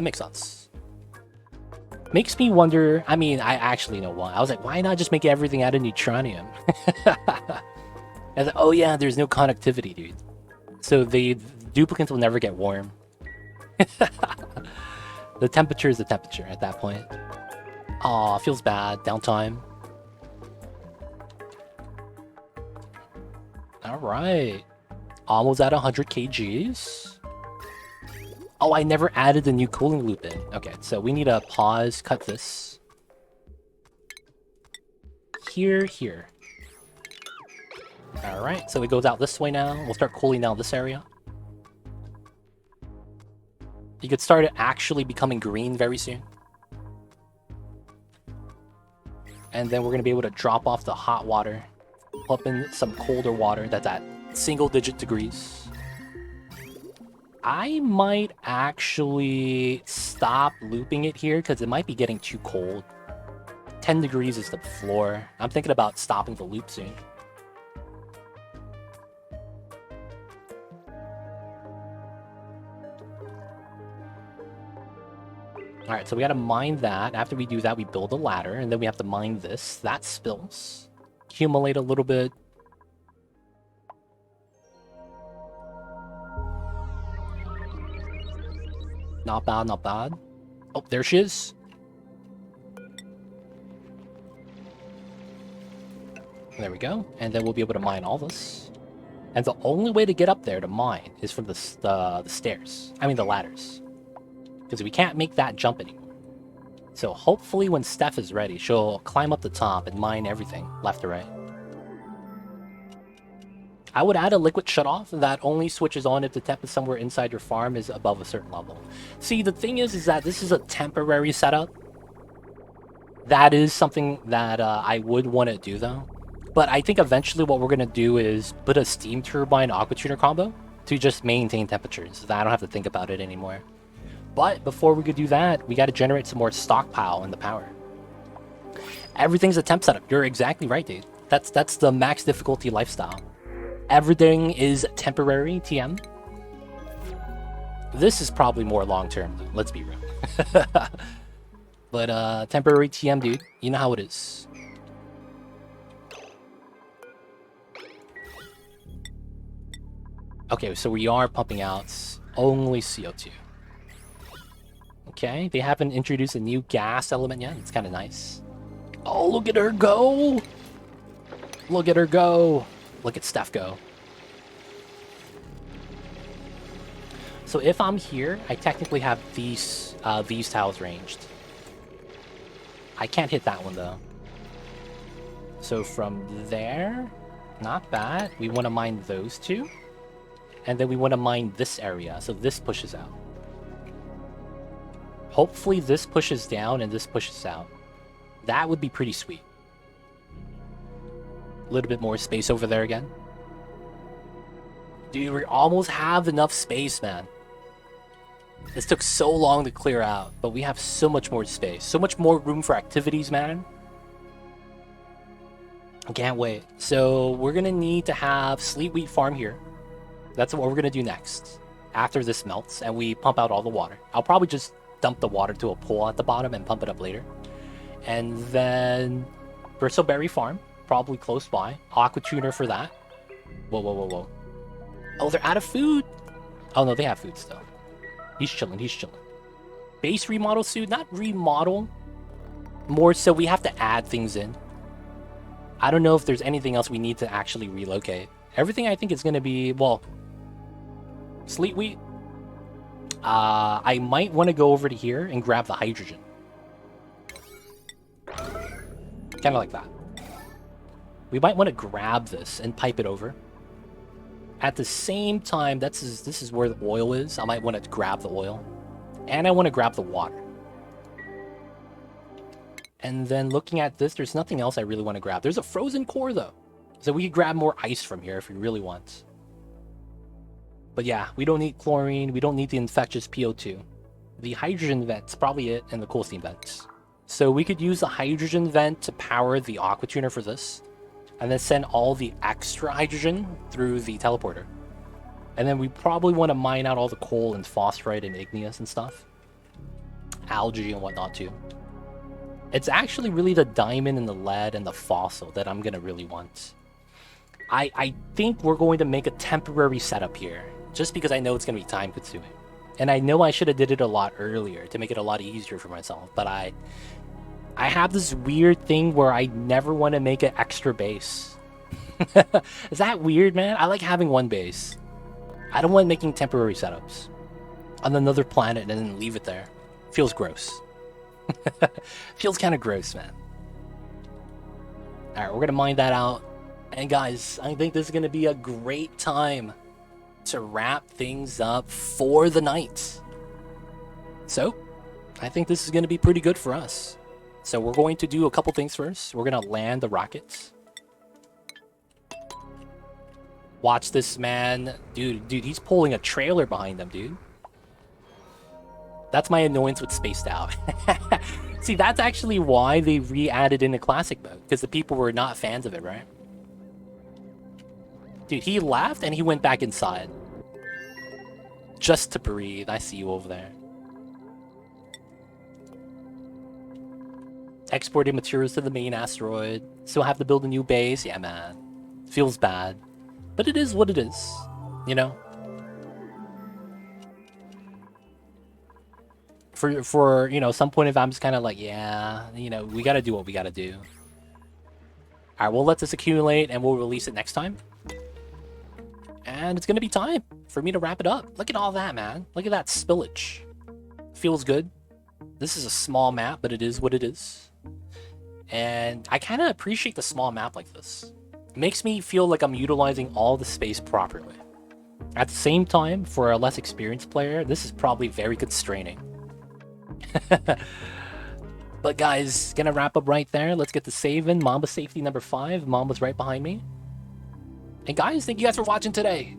Makes me wonder. I mean, I actually know why. I was like, why not just make everything out of neutronium? I was like, oh yeah, there's no conductivity, dude. So the duplicates will never get warm. The temperature is the temperature at that point. Aw, feels bad. Downtime. Alright. Almost at 100 kgs. Oh, I never added the new cooling loop in. Okay, so we need to pause, cut this. Here. Alright, so it goes out this way now. We'll start cooling down this area. You could start it actually becoming green very soon. And then we're going to be able to drop off the hot water, pump in some colder water that's at single-digit degrees. I might actually stop looping it here because it might be getting too cold. 10 degrees is the floor. I'm thinking about stopping the loop soon. Alright, so we gotta mine that. After we do that, we build a ladder, and then we have to mine this. That spills. Accumulate a little bit. Not bad, not bad. Oh, there she is. There we go. And then we'll be able to mine all this. And the only way to get up there to mine is from the stairs. I mean, the ladders. Because we can't make that jump anymore. So hopefully when Steph is ready, she'll climb up the top and mine everything, left to right. I would add a liquid shutoff that only switches on if the temp is somewhere inside your farm is above a certain level. See, the thing is that this is a temporary setup. That is something that I would want to do, though. But I think eventually what we're going to do is put a steam turbine aqua tuner combo to just maintain temperatures, so that I don't have to think about it anymore. But before we could do that, we got to generate some more stockpile in the power. Everything's a temp setup. You're exactly right, dude. That's the max difficulty lifestyle. Everything is temporary TM. This is probably more long-term, though. Let's be real. But temporary TM, dude. You know how it is. Okay, so we are pumping out only CO2. Okay, they haven't introduced a new gas element yet. It's kind of nice. Oh, look at her go! Look at her go! Look at Steph go. So if I'm here, I technically have these tiles ranged. I can't hit that one, though. So from there, not bad. We want to mine those two. And then we want to mine this area, so this pushes out. Hopefully this pushes down and this pushes out. That would be pretty sweet. A little bit more space over there again. Dude, we almost have enough space, man. This took so long to clear out, but we have so much more space. So much more room for activities, man. I can't wait. So we're going to need to have Sleet Wheat Farm here. That's what we're going to do next. After this melts and we pump out all the water. I'll probably just dump the water to a pool at the bottom and pump it up later. And then Bristleberry Farm, probably close by. Aqua Tuner for that. Whoa, whoa, whoa, whoa. Oh, they're out of food. Oh, no, they have food still. He's chilling, he's chilling. Base remodel suit, not remodel. More so we have to add things in. I don't know if there's anything else we need to actually relocate. Everything I think is going to be, well, Sleet Wheat. I might want to go over to here and grab the hydrogen. Kind of like that. We might want to grab this and pipe it over. At the same time, this is where the oil is. I might want to grab the oil. And I want to grab the water. And then looking at this, there's nothing else I really want to grab. There's a frozen core, though. So we could grab more ice from here if we really want. But yeah, we don't need chlorine. We don't need the infectious PO2. The hydrogen vent's probably it, and the cool steam vents. So we could use the hydrogen vent to power the aqua tuner for this. And then send all the extra hydrogen through the teleporter. And then we probably want to mine out all the coal and phosphorite and igneous and stuff. Algae and whatnot too. It's actually really the diamond and the lead and the fossil that I'm going to really want. I think we're going to make a temporary setup here. Just because I know it's going to be time consuming. And I know I should have did it a lot earlier to make it a lot easier for myself. But I have this weird thing where I never want to make an extra base. Is that weird, man? I like having one base. I don't want making temporary setups on another planet and then leave it there. Feels gross. Feels kind of gross, man. Alright, we're going to mine that out. And guys, I think this is going to be a great time to wrap things up for the night. So, I think this is going to be pretty good for us. So we're going to do a couple things first. We're gonna land the rockets. Watch this, man. Dude, he's pulling a trailer behind him, dude. That's my annoyance with Spaced Out. See, that's actually why they re-added in the classic mode, because the people were not fans of it, right? Dude, he left and he went back inside. Just to breathe. I see you over there. Exporting materials to the main asteroid. Still have to build a new base. Yeah, man. Feels bad. But it is what it is. You know? For you know, some point of I'm just kind of like, yeah, you know, we gotta do what we gotta do. Alright, we'll let this accumulate and we'll release it next time. And it's gonna be time for me to wrap it up. Look at all that, man. Look at that spillage. Feels good. This is a small map, but it is what it is. And I kind of appreciate the small map like this. It makes me feel like I'm utilizing all the space properly. At the same time, for a less experienced player, this is probably very constraining. But guys, gonna wrap up right there. Let's get the save in. Mamba safety number 5. Mamba's right behind me. And guys, thank you guys for watching today.